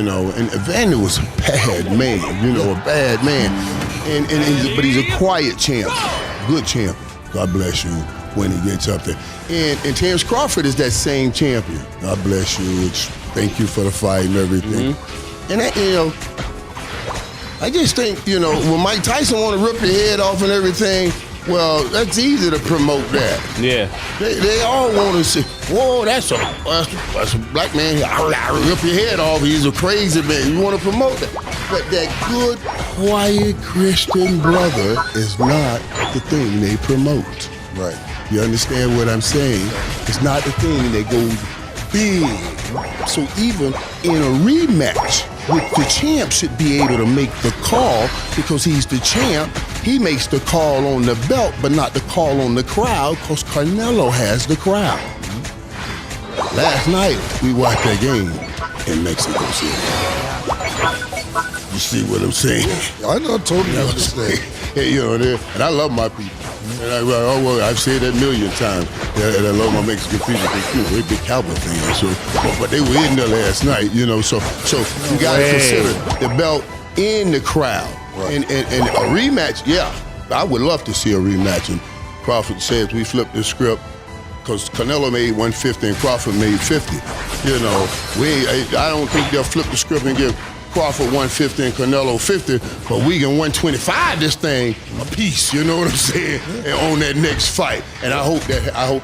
And Evander was a bad man. A bad man. But he's a quiet champion, good champion. God bless you when he gets up there. And Terrence Crawford is that same champion. God bless you. Thank you for the fight and everything. And I just think, when Mike Tyson want to rip your head off and everything, well, that's easy to promote that. Yeah. They all want to say, whoa, that's a black man. Rip your head off. He's a crazy man. You want to promote that. But that good, quiet Christian brother is not the thing they promote. Right. You understand what I'm saying? It's not the thing they go big. So even in a rematch, the champ should be able to make the call because he's the champ. He makes the call on the belt, but not the call on the crowd because Canelo has the crowd. Last night, we watched that game in Mexico City. You see what I'm saying? I know, totally understand. And I love my people. And I've said that a million times. And I love my Mexican people. They're big Cowboy fans. But they were in there last night, So you got to consider the belt in the crowd. Right. And a rematch, yeah. I would love to see a rematch. And Crawford says we flipped the script because Canelo made 150 and Crawford made 50. I don't think they'll flip the script and give Crawford 150 and Canelo 50, but we can 125 this thing a piece, you know what I'm saying? And on that next fight. And I hope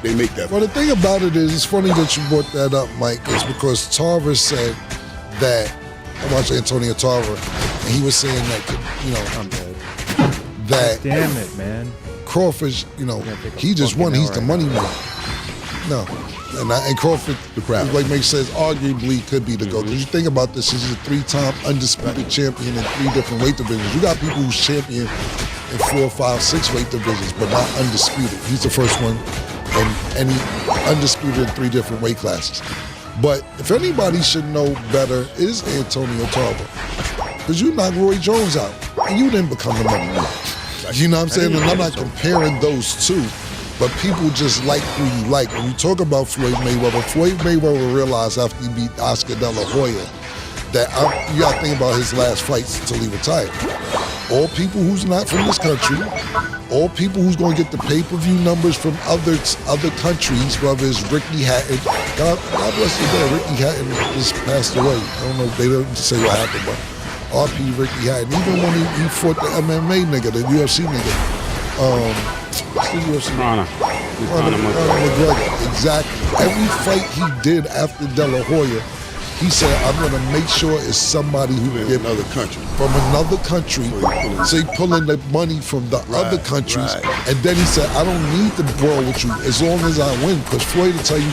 they make that. Well, the thing about it is, it's funny that you brought that up, Mike, is because Tarver said that, I watched Antonio Tarver, and he was saying that, I'm dead. that Damn it, man. Crawford, he just won. He's the money man. No. And Crawford, like Mike says, arguably could be the GOAT. Because you think about this, he's a 3-time undisputed champion in 3 different weight divisions. You got people who's champion in 4, 5, 6 weight divisions, but not undisputed. He's the first one, and he undisputed in 3 different weight classes. But if anybody should know better, it is Antonio Tarver. Because you knocked Roy Jones out, and you didn't become the money man. You know what I'm saying? And I'm not comparing those two. But people just like who you like. When you talk about Floyd Mayweather realized after he beat Oscar De La Hoya that you got to think about his last fights until he retired. All people who's not from this country, all people who's going to get the pay-per-view numbers from other countries, whether it's Ricky Hatton. God bless the dead. Ricky Hatton just passed away. I don't know, they don't say what happened, but RP Ricky Hatton. Even when he fought the MMA nigga, the UFC nigga. Conor McGregor, exactly. Every fight he did after De La Hoya, he said, I'm going to make sure it's somebody who can get from another country. So he pulling the money from the other countries. And then he said, I don't need to brawl with you as long as I win. Because Floyd will tell you,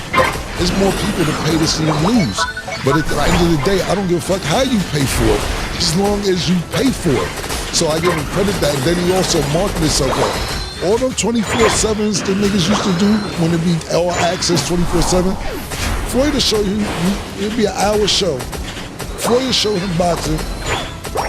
there's more people to pay to see him lose. But at the end of the day, I don't give a fuck how you pay for it, as long as you pay for it. So I give him credit that. And then he also marketed himself well. All them 24/7s the niggas used to do when it be all access 24/7. Floyd will show you, it'll be an hour show. Floyd will show him boxing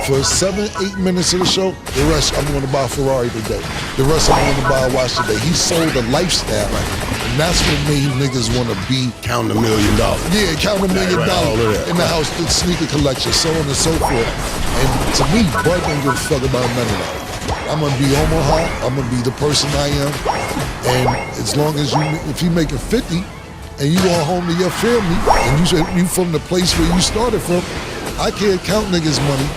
for 7-8 minutes of the show. The rest, I'm going to buy a Ferrari today. The rest, I'm going to buy a watch today. He sold a lifestyle, and that's what made niggas want to be. Counting $1 million. Yeah, count $1 million Right, all of that. in the house, the sneaker collection, so on and so forth. And to me, Bud don't give a fuck about none of that. I'm gonna be Omaha. I'm gonna be the person I am. And as long as if you making 50 and you going home to your family and you from the place where you started from, I can't count niggas' money.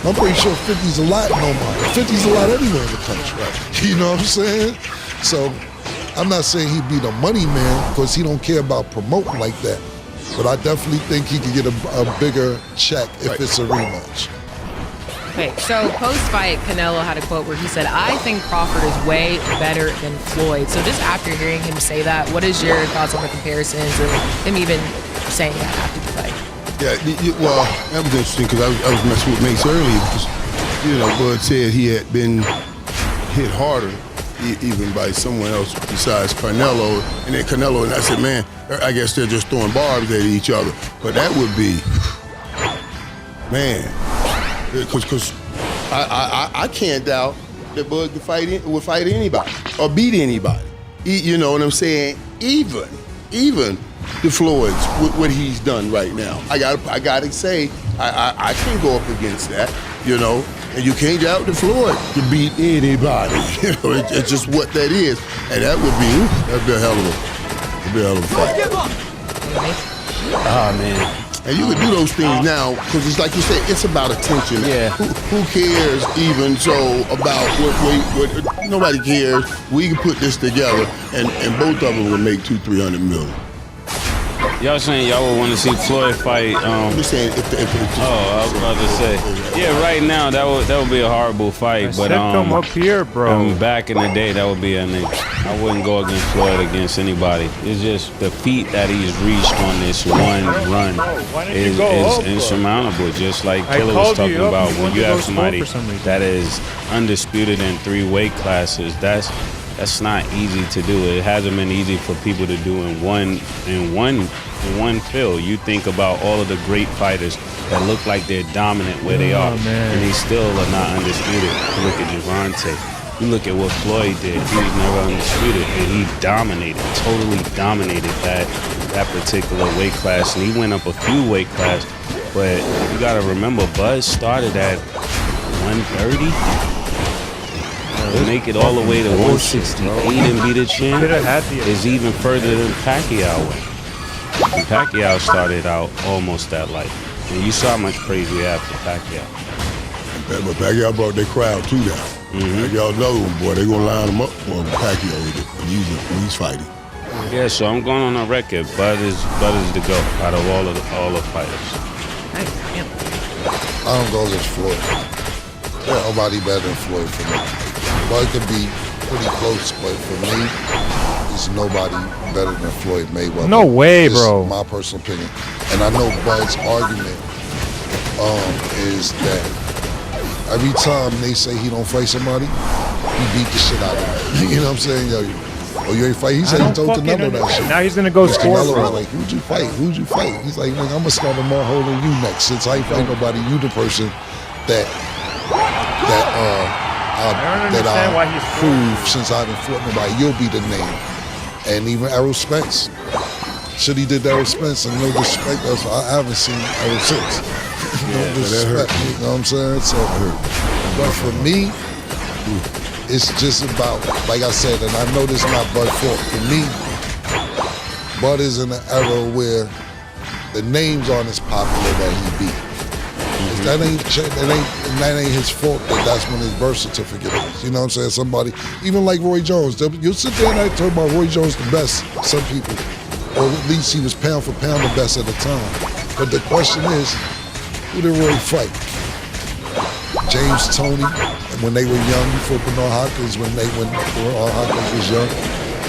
I'm pretty sure 50's a lot in Omaha. 50's a lot anywhere in the country. You know what I'm saying? So I'm not saying he'd be the money man because he don't care about promoting like that. But I definitely think he could get a bigger check if it's a rematch. Okay, so post-fight, Canelo had a quote where he said, "I think Crawford is way better than Floyd." So just after hearing him say that, what is your thoughts on the comparisons and him even saying that after the fight? Yeah, well, that was interesting because I was messing with Mace earlier because, you know, Bud said he had been hit harder even by someone else besides Canelo. And then Canelo, and I said, man, I guess they're just throwing barbs at each other. But that would be, man, because I can't doubt that Bud would fight anybody or beat anybody. You know what I'm saying? Even the Floyd's what he's done right now. I gotta say I can't go up against that. You know, and you can't doubt the Floyd to beat anybody. You know, it's just what that is, and that'd be a hell of a fight. Oh man. And you can do those things now because it's like you said, it's about attention. Yeah. Who cares even so about what nobody cares. We can put this together and both of them will make $200-300 million. Y'all saying y'all would want to see Floyd fight? I'm just saying if I was about to say. Yeah, right now that would be a horrible fight. But come up here, bro. Back in the day, that would be I wouldn't go against Floyd against anybody. It's just the feat that he's reached on this one run is insurmountable. Just like Killer was talking about, when you have somebody that is undisputed in 3 weight classes, that's not easy to do. It hasn't been easy for people to do in one field. You think about all of the great fighters that look like they're dominant where they are, and they still are not undisputed. You look at Gervonta. You look at what Floyd did. He was never undisputed, and he totally dominated that particular weight class. And he went up a few weight classes, but you got to remember, Bud started at 130. To make it all the way to 168 and be the champ is even further than Pacquiao went. And Pacquiao started out almost that light. And you saw how much praise we have for Pacquiao. But Pacquiao brought their crowd too down. Pacquiao know him, boy. They gonna line him up for Pacquiao when he's fighting. Yeah, so I'm going on a record. Bud is the GOAT out of all the fighters. I don't go against Floyd. There's nobody better than Floyd for me. Bud could be pretty close, but for me, there's nobody better than Floyd Mayweather. No way, Just bro. my personal opinion. And I know Bud's argument is that every time they say he don't fight somebody, he beat the shit out of them. You know what I'm saying? Yo, you ain't fight? He said he told Canelo that shit. Now he's gonna go score. Canelo was like, who'd you fight? He's like, nigga, I'm gonna start a more hole than you next. Since I ain't fight nobody, you the person that I prove since I haven't fought nobody, you'll be the name. And even Errol Spence. Shit, he did Errol Spence, and no disrespect, I haven't seen Errol since. No disrespect, you know what I'm saying? So, but for me, it's just about, like I said, and I know this is not Bud's fault. For me, Bud is in an era where the names aren't as popular that he beat. That ain't his fault that's when his birth certificate is. You know what I'm saying? Somebody, even like Roy Jones, you'll sit there and talk about Roy Jones the best, some people, or at least he was pound for pound the best at the time. But the question is, who did Roy fight? James Toney, when they were young, before Bernard Hopkins, when Bernard Hopkins was young,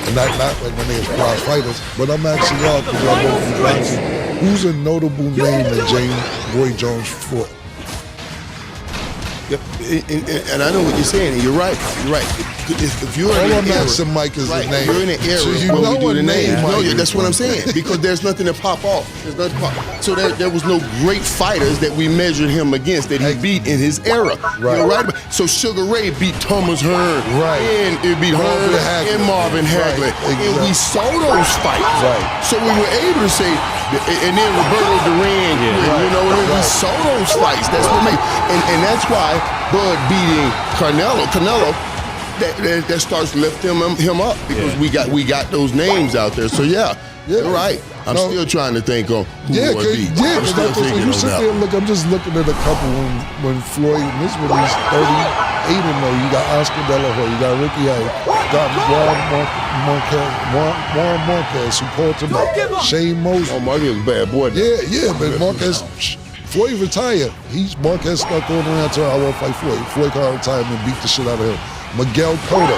and not like when they were prize fighters. But I'm asking y'all, because y'all both from boxing, who's a notable name that Roy Jones fought? Yep. And I know what you're saying, and you're right. You're right. If you're All in I'm an era, asking Mike is right, the name. you're in an era So you where know we do a the name, name. No, Mike. that's what I'm saying. Because there's nothing to pop off. There's nothing to pop. So there was no great fighters that we measured him against that he beat in his era. Right. You're right. So Sugar Ray beat Thomas Hearn. Right. And it beat Marvin Hearn Hagler. and Marvin Hagler. Right. And we saw those fights. Right. So we were able to say, and then Roberto Duran, you know, we saw those fights. That's what made, and that's why Bud beating Canelo, that starts lifting him up because we got those names out there. So you're right. I'm still trying to think on who would be. I'm still thinking you on sit that. there and look. I'm just looking at a couple when Floyd. And this one he's 38 and 0. You got Oscar De La Hoya. You got Ricky Hay. Got Juan Marquez, who called him up. Shane Mosley. Oh, Marquez was a bad boy. Yeah, but Marquez. Floyd retired. Marquez stuck going around to I won't fight Floyd. Floyd got retired and beat the shit out of him. Miguel Cotto,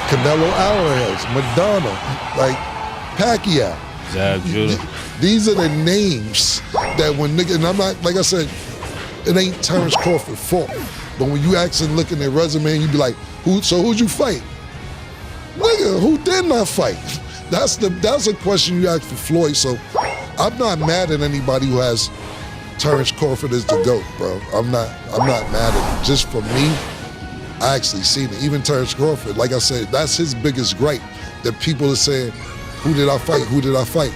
Canelo Alvarez, Madonna, like Pacquiao. Zab Judah. These are the names that when nigga, and I'm not, like I said, it ain't Terrence Crawford fault. But when you actually look in their resume, you be like, who'd you fight? Nigga, who did not fight? That's a question you ask for Floyd. So I'm not mad at anybody who has Terrence Crawford as the GOAT, bro. I'm not mad at it. Just for me, I actually seen it. Even Terrence Crawford, like I said, that's his biggest gripe. That people are saying, who did I fight? Who did I fight?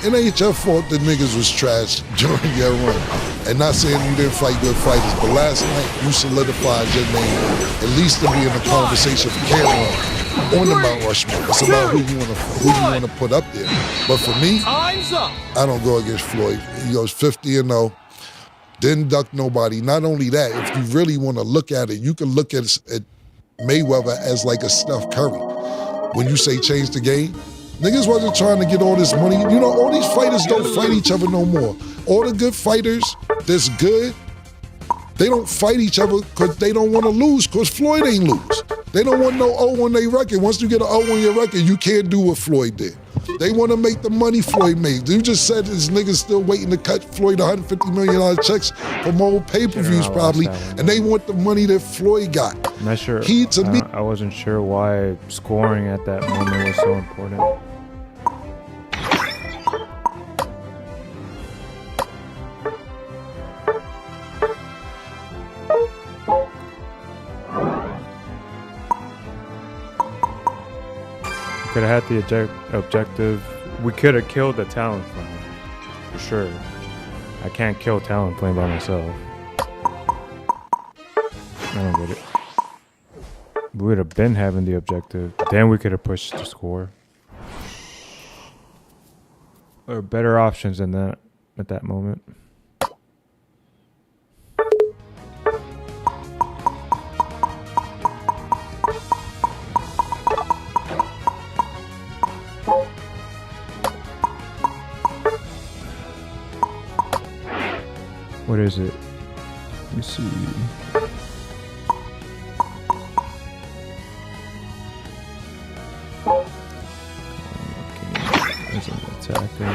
It ain't your fault that niggas was trash during your run. And not saying you didn't fight good fighters, but last night you solidified your name, at least to be in the conversation for camera on the Mount Rushmore. It's about who you wanna put up there. But for me, I don't go against Floyd. He goes 50 and 0. Didn't duck nobody. Not only that, if you really want to look at it, you can look at Mayweather as like a Steph Curry. When you say change the game, niggas wasn't trying to get all this money. You know, all these fighters don't fight each other no more. All the good fighters that's good, they don't fight each other because they don't want to lose, because Floyd ain't lose. They don't want no O on their record. Once you get an O on your record, you can't do what Floyd did. They want to make the money Floyd made. You just said this nigga's still waiting to cut Floyd $150 million checks from old pay-per-views probably, and they want the money that Floyd got. I'm not sure. To me, I wasn't sure why scoring at that moment was so important. Could have had the objective. We could have killed the talent from him, for sure. I can't kill talent playing by myself. I don't get it. We would have been having the objective. Then we could have pushed the score. There were better options than that at that moment. What is it? Let me see. Okay, there's an attacker.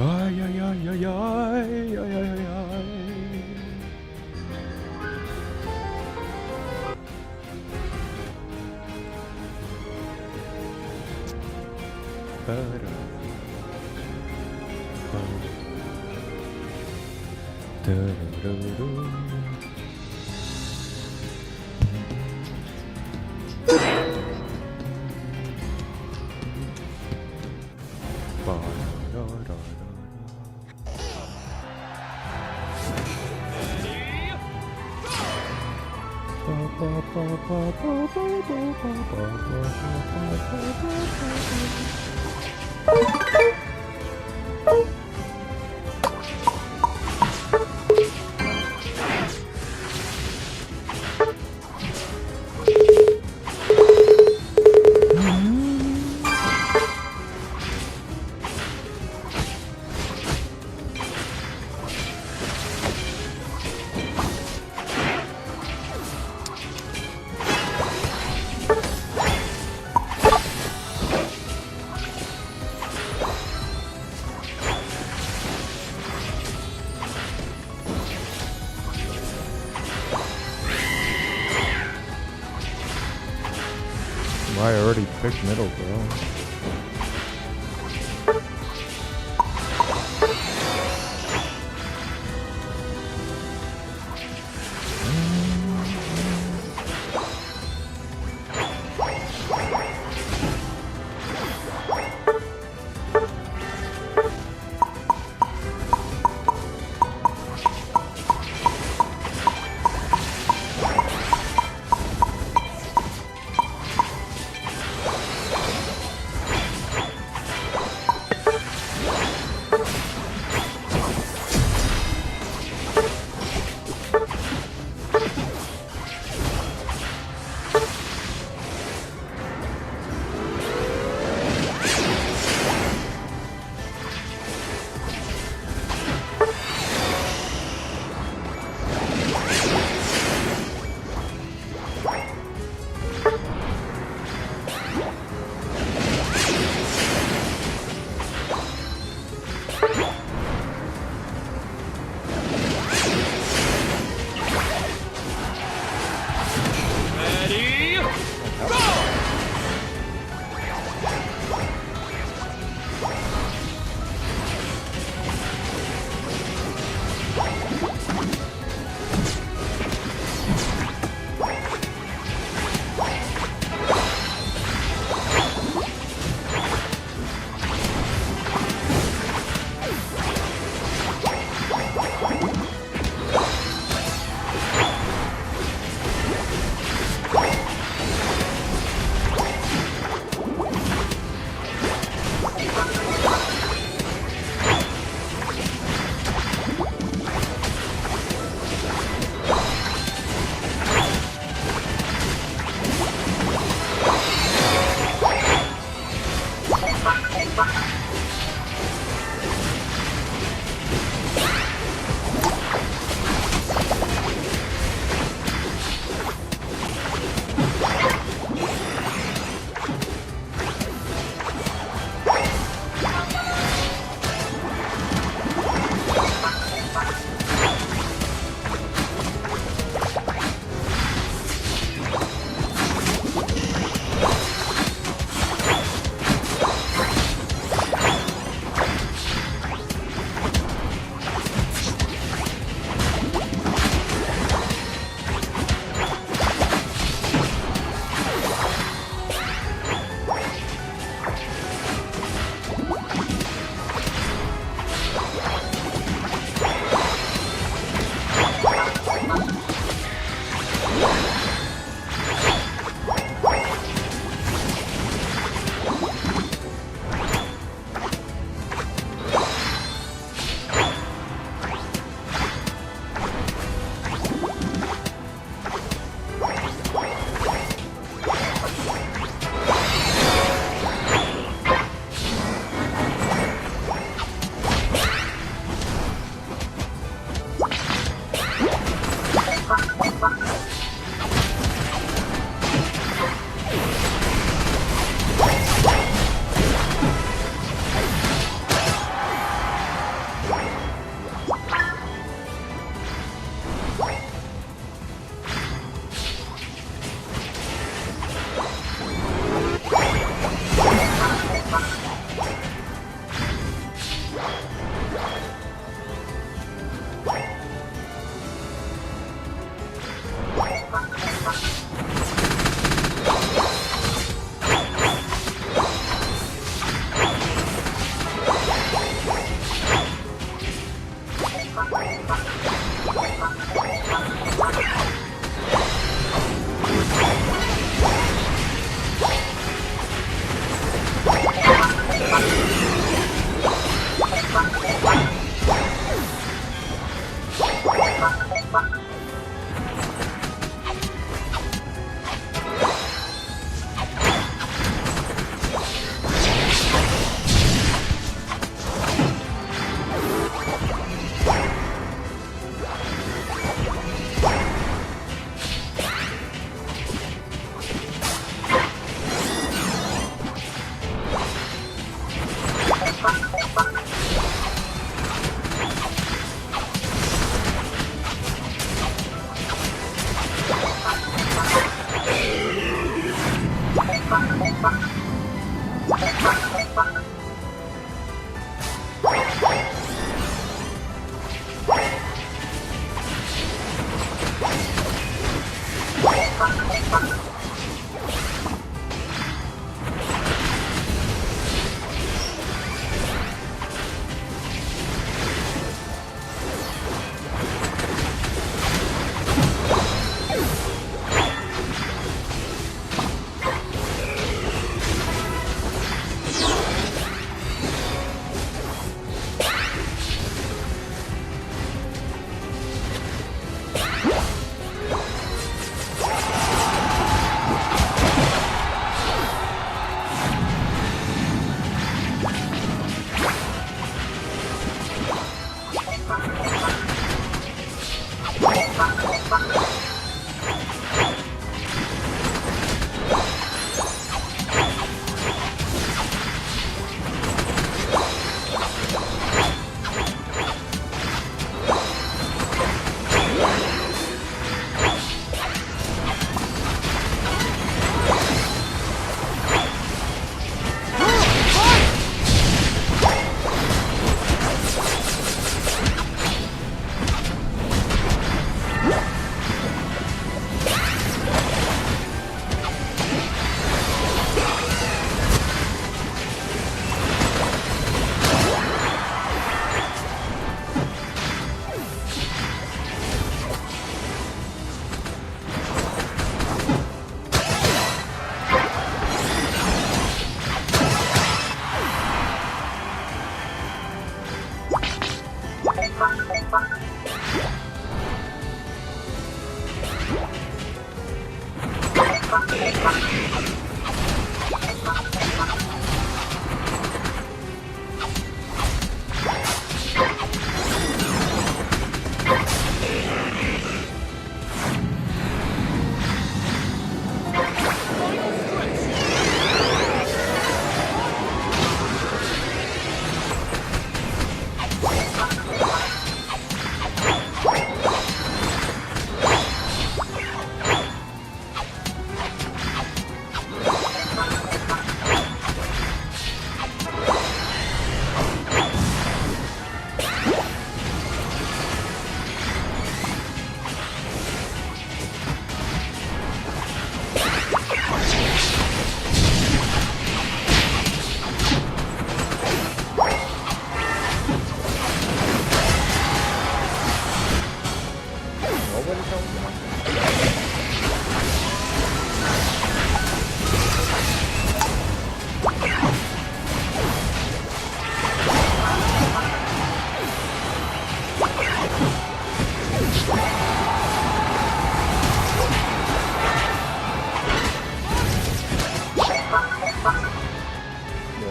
Ay, ay, ay, ay, ay, ay, ay, ay. Why I already picked middle, bro.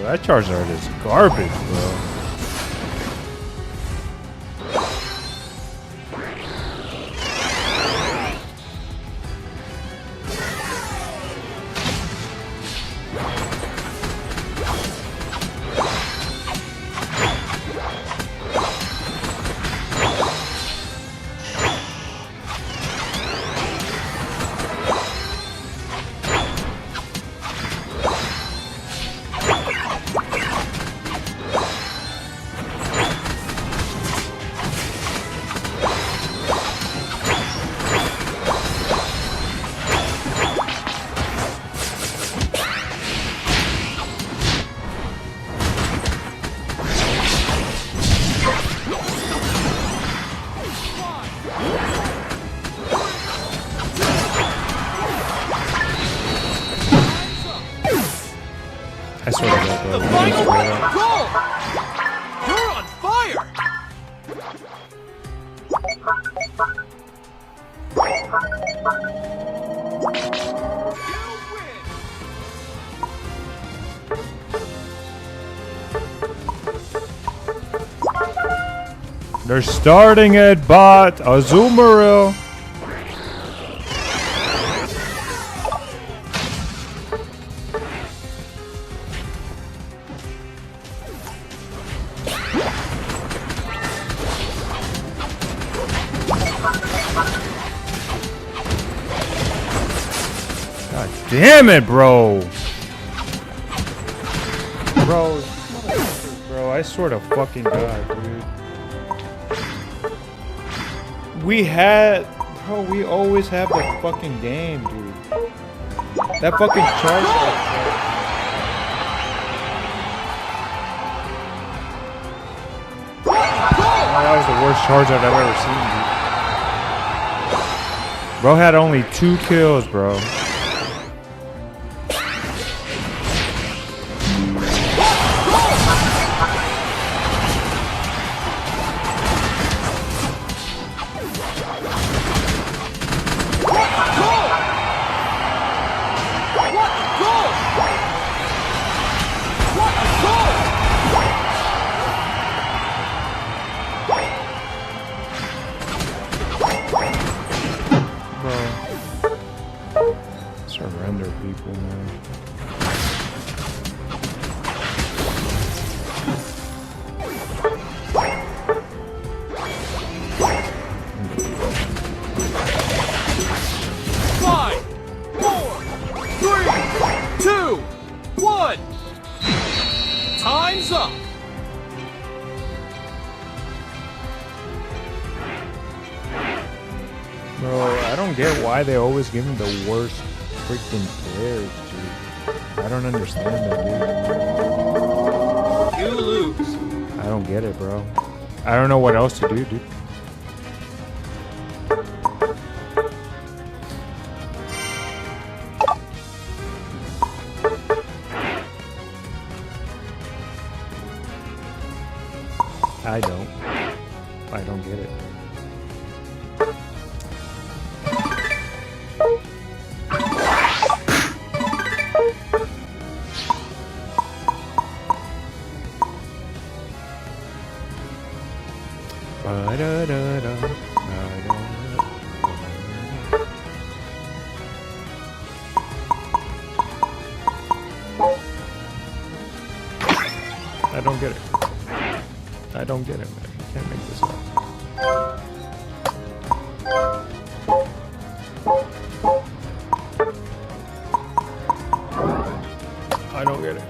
That Charizard is garbage, bro. I swear to God, bro. The final goal! You're on fire! They're starting at bot Azumarill. God damn it, bro. Bro, I swear to fucking God, dude. We always have that fucking game, dude. That fucking Charizard. Oh, that was the worst Charizard I've ever seen, dude. Bro had only 2 kills, bro. Surrender people, man. Five, 4, 3, 2, 1. Time's up. Bro, I don't get why they always give me the worst freaking players, dude. I don't understand that, dude. You lose. I don't get it, bro. I don't know what else to do, dude. I don't get it. I don't get it. I don't get it, man. You can't make this up. I don't get it.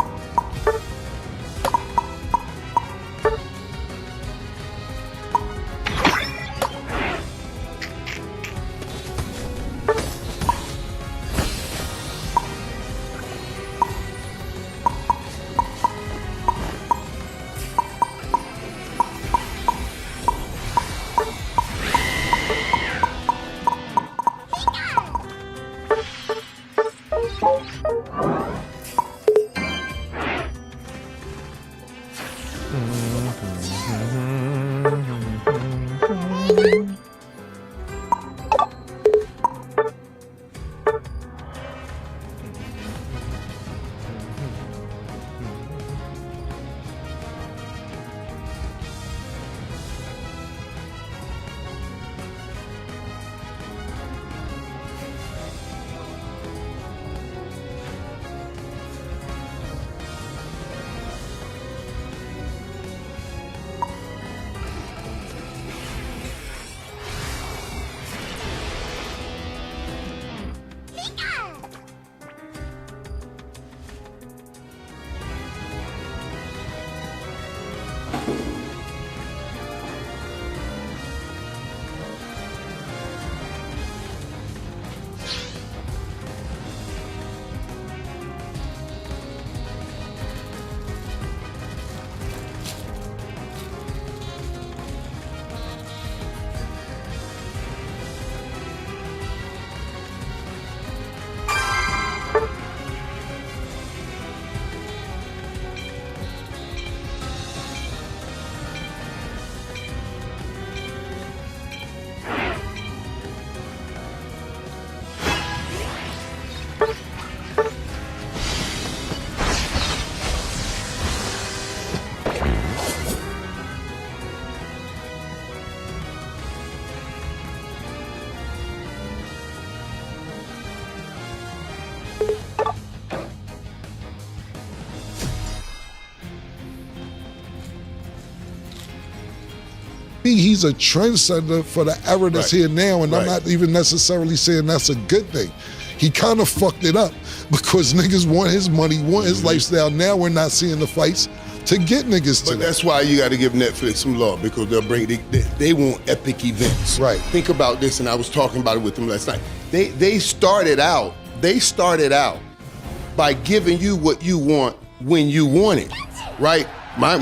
He's a trendsetter for the era that's here now, and I'm not even necessarily saying that's a good thing. He kind of fucked it up because niggas want his money, want his lifestyle. Now we're not seeing the fights to get niggas to But that's why you got to give Netflix some love, because they'll bring they want epic events. Right. Think about this, and I was talking about it with them last night. They started out by giving you what you want when you want it, right?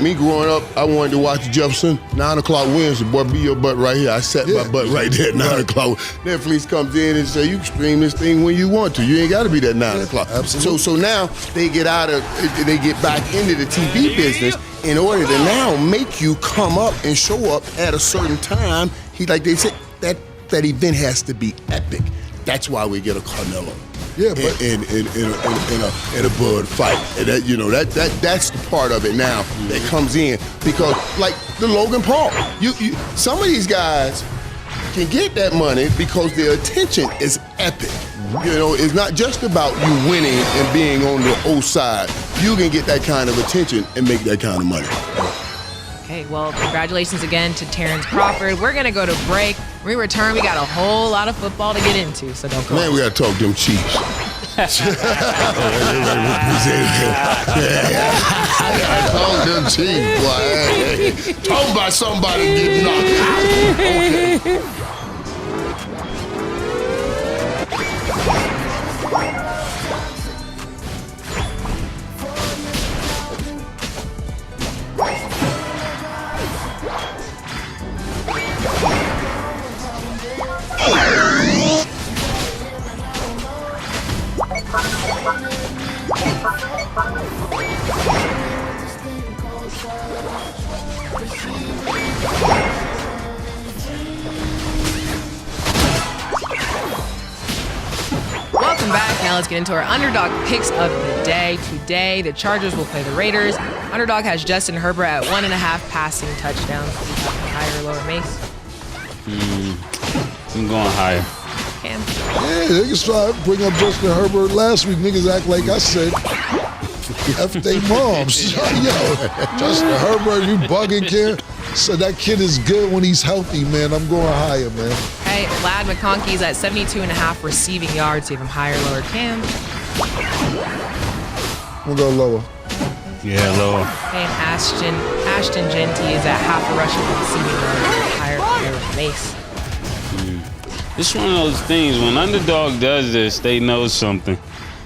Me growing up, I wanted to watch Jefferson. 9 o'clock Wednesday, boy, be your butt right here. I sat my butt right there at 9 o'clock. Netflix comes in and say, you can stream this thing when you want to. You ain't got to be there at 9 o'clock. Absolutely. So now they get back into the TV business in order to now make you come up and show up at a certain time. Like they said, that event has to be epic. That's why we get a Canelo. Yeah, but in a Bud fight, and that's the part of it now that comes in, because like the Logan Paul, some of these guys can get that money because their attention is epic. It's not just about you winning and being on the O side. You can get that kind of attention and make that kind of money. Okay, well, congratulations again to Terrence Crawford. We're going to go to break. When we return, we got a whole lot of football to get into, so don't go. Man, we got to talk them Chiefs. Talk them Chiefs, boy. Talk about somebody getting knocked out. Okay. Welcome back. Now let's get into our underdog picks of the day. Today, the Chargers will play the Raiders. Underdog has Justin Herbert at 1.5 passing touchdowns. higher or lower mace? I'm going higher. Cam. Yeah, niggas try to bring up Justin Herbert last week. Niggas act like I said F they moms. Yo, Justin Herbert, you bugging, kid? So that kid is good when he's healthy, man. I'm going higher, man. Okay, Vlad McConkey's at 72.5 receiving yards. Do you have him higher or lower, Cam? We'll go lower. Yeah, lower. Okay, and Ashton Genty is at half a rushing and receiving yards. Higher or lower, Mace? It's one of those things, when underdog does this, they know something.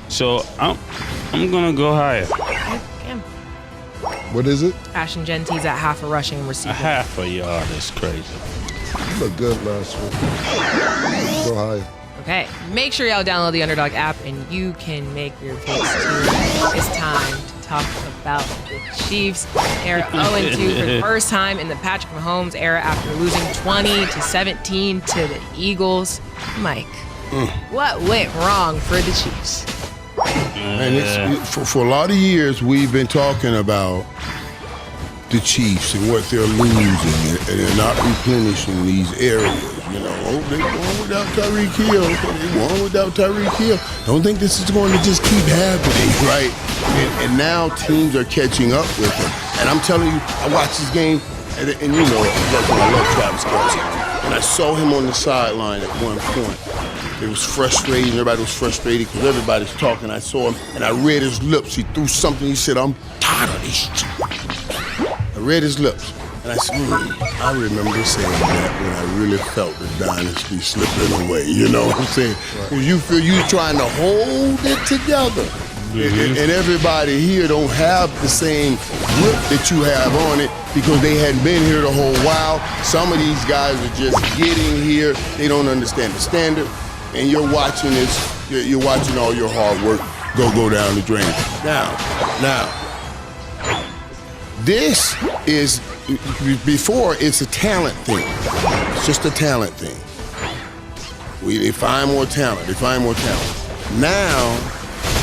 So I'm gonna go higher. Okay, Cam. What is it? Ashton Genty's at half a rushing and A receiving. half a yard is crazy. You look good last week. Go higher. Okay, make sure y'all download the Underdog app and you can make your picks too. It's time to talk about the Chiefs. They're 0-2 for the first time in the Patrick Mahomes era after losing 20-17 to the Eagles. Mike, what went wrong for the Chiefs? And for a lot of years, we've been talking about the Chiefs and what they're losing, and they're not replenishing these areas. You know, they won without Tyreek Hill. They won without Tyreek Hill. Don't think this is going to just keep happening, right? And now teams are catching up with them. And I'm telling you, I watched this game, and you know, I love Travis Kelce. And I saw him on the sideline at one point. It was frustrating. Everybody was frustrated because everybody's talking. I saw him, and I read his lips. He threw something. He said, "I'm tired of this shit." I read his lips. And I said, I remember saying that when I really felt the dynasty slipping away. You know what I'm saying? Because you feel you're trying to hold it together. And everybody here don't have the same grip that you have on it because they hadn't been here the whole while. Some of these guys are just getting here. They don't understand the standard. And you're watching this, you're watching all your hard work go down the drain. Now, this is, before it's a talent thing. It's just a talent thing. They find more talent. Now,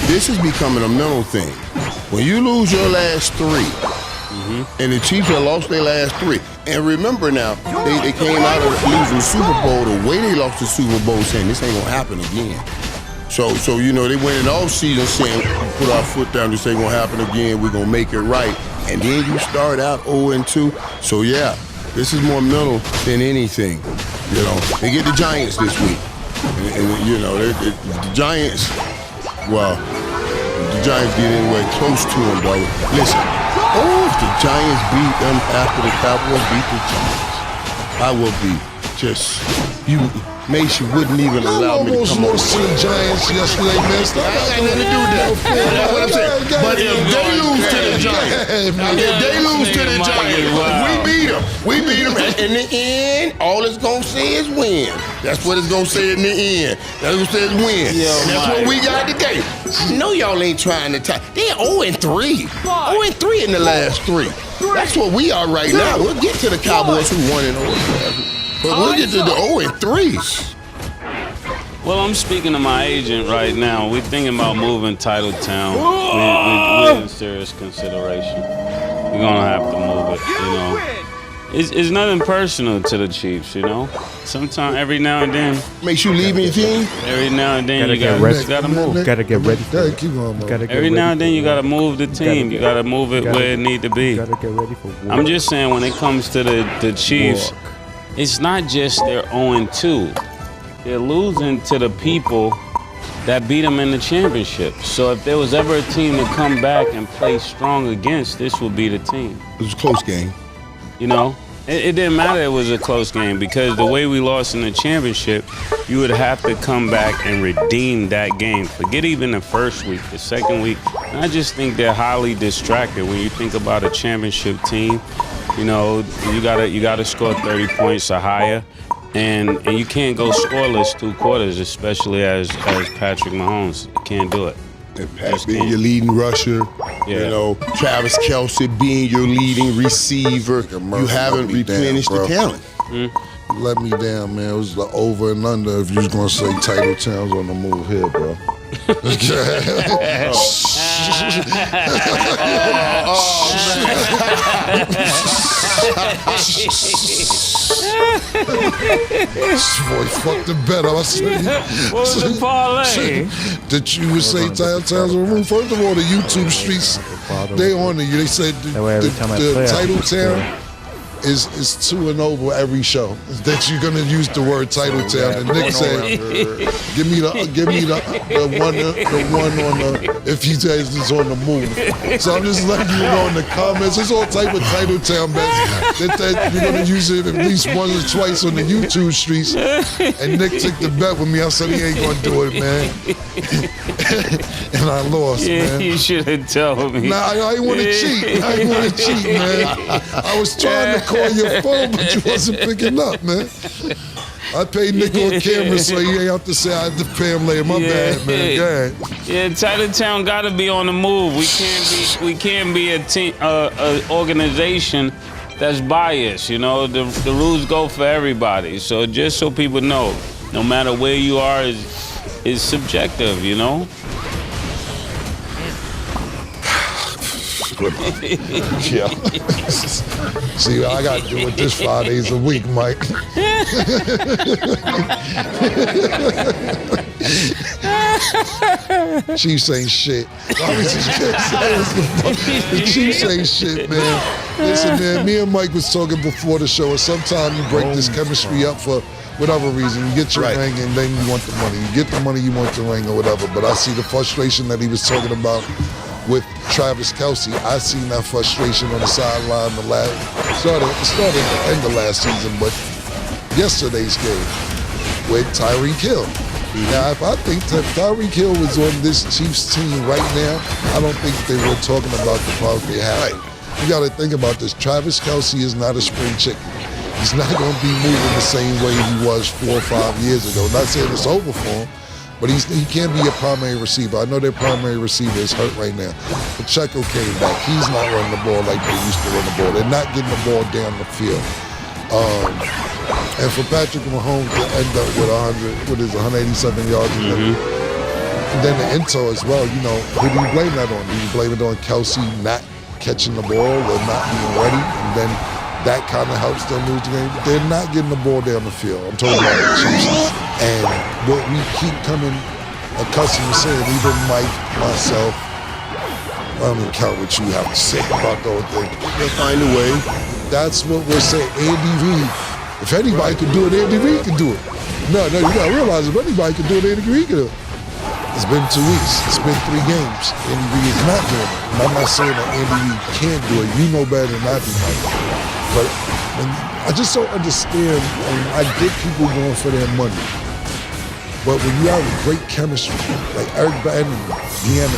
this is becoming a mental thing. When you lose your last three, and the Chiefs have lost their last three, and remember now, they came out of losing the Super Bowl the way they lost the Super Bowl, saying this ain't gonna happen again. So you know, they went in all season saying, put our foot down, this ain't gonna happen again, we're gonna make it right. And then you start out 0-2. So yeah, this is more mental than anything. You know, they get the Giants this week. And you know, the Giants, well, the Giants get anywhere close to them, though. Listen, if the Giants beat them after the Cowboys beat the Giants, I will be just, Mace, you wouldn't even allow me to come over. I almost lost to the Giants yesterday, man. I ain't got nothing to do with that. That's what I'm saying. But if they lose to the Giants, we beat them. We beat them. In the end, all it's going to say is win. That's what it's going to say in the end. That's what it says win. And that's what we got today. I know y'all ain't trying to tie. They're 0-3. 0-3 in the last three. That's what we are right now. We'll get to the Cowboys who won in 0-3. But we'll get to the 0-3s. Well, I'm speaking to my agent right now. We're thinking about moving Titletown. We're in serious consideration. We're gonna have to move it, you know. It's nothing personal to the Chiefs, you know. Sometimes, every now and then. Makes you leaving your team? Every now and then you get ready. gotta move. Gotta get ready. Keep going, man. Every now and then you gotta move the team. You gotta move it where it need to be. Gotta get ready for war. I'm just saying, when it comes to the Chiefs, it's not just they're 0-2. They're losing to the people that beat them in the championship. So if there was ever a team to come back and play strong against, this would be the team. It was a close game. You know, it didn't matter it was a close game because the way we lost in the championship, you would have to come back and redeem that game. Forget even the first week, the second week. And I just think they're highly distracted when you think about a championship team. You know, you gotta score 30 points or higher. And you can't go scoreless 2 quarters, especially as Patrick Mahomes. You can't do it. And Pat being your leading rusher, you know, Travis Kelce being your leading receiver, you haven't replenished the talent. You let me down, man. It was the over and under if you was gonna say Titletown's on the move here, bro. Boy, fuck the bet. I said, What was the parlay? that you would say Towns on the roof. First of all, the YouTube streets, they honor you. They said That way every time I play, I title can town is 2-0 every show. That you're gonna use the word title town. And Nick said, give me the one on the if you guys is on the move. So I'm just letting you know in the comments, there's all type of title town bets that you're gonna use it at least once or twice on the YouTube streets. And Nick took the bet with me. I said he ain't gonna do it, man. And I lost, man. You should have told me. Nah, I ain't want to cheat. I ain't want to cheat, man. I was trying to call your phone, but you wasn't picking up, man. I paid Nick on camera, so you ain't have to say I had to pay him later. My bad, man. Go ahead. Yeah, Title Town got to be on the move. We can't be a team, organization that's biased. You know, the rules go for everybody. So just so people know, no matter where you are, is subjective. You know. Yeah. See, I got to do it this 5 days a week, Mike. Chiefs ain't shit. The Chiefs ain't shit, man. Listen, man, me and Mike was talking before the show, and sometimes you break this chemistry up for whatever reason. You get your ring, and then you want the money. You get the money, you want the ring, or whatever. But I see the frustration that he was talking about with Travis Kelce. I seen that frustration on the sideline started at the end of last season, but yesterday's game with Tyreek Hill. Now, if I think that Tyreek Hill was on this Chiefs team right now, I don't think they were talking about the problems they had. You got to think about this. Travis Kelce is not a spring chicken. He's not going to be moving the same way he was 4 or 5 years ago. Not saying it's over for him, but he can't be a primary receiver. I know their primary receiver is hurt right now. Pacheco came back. He's not running the ball like they used to run the ball. They're not getting the ball down the field. And for Patrick Mahomes to end up with 187 yards, and then the intel as well, you know, who do you blame that on? Do you blame it on Kelce not catching the ball or not being ready? And then that kind of helps them lose the game. They're not getting the ball down the field. I'm talking about the Chiefs. And what we keep coming accustomed to saying, even Mike, myself, I don't even count what you have to say about the whole thing. They'll find a way. That's what we're saying. Andy Reid. If anybody can do it, Andy Reid can do it. No, you gotta realize if anybody can do it, Andy Reid can do it. It's been 2 weeks. It's been 3 games. Andy Reid is not doing it. And I'm not saying that Andy Reid can't do it. You know better than I do, Mike. But I just don't understand. I get people going for their money. But when you have a great chemistry, like Eric Bannon, Deanna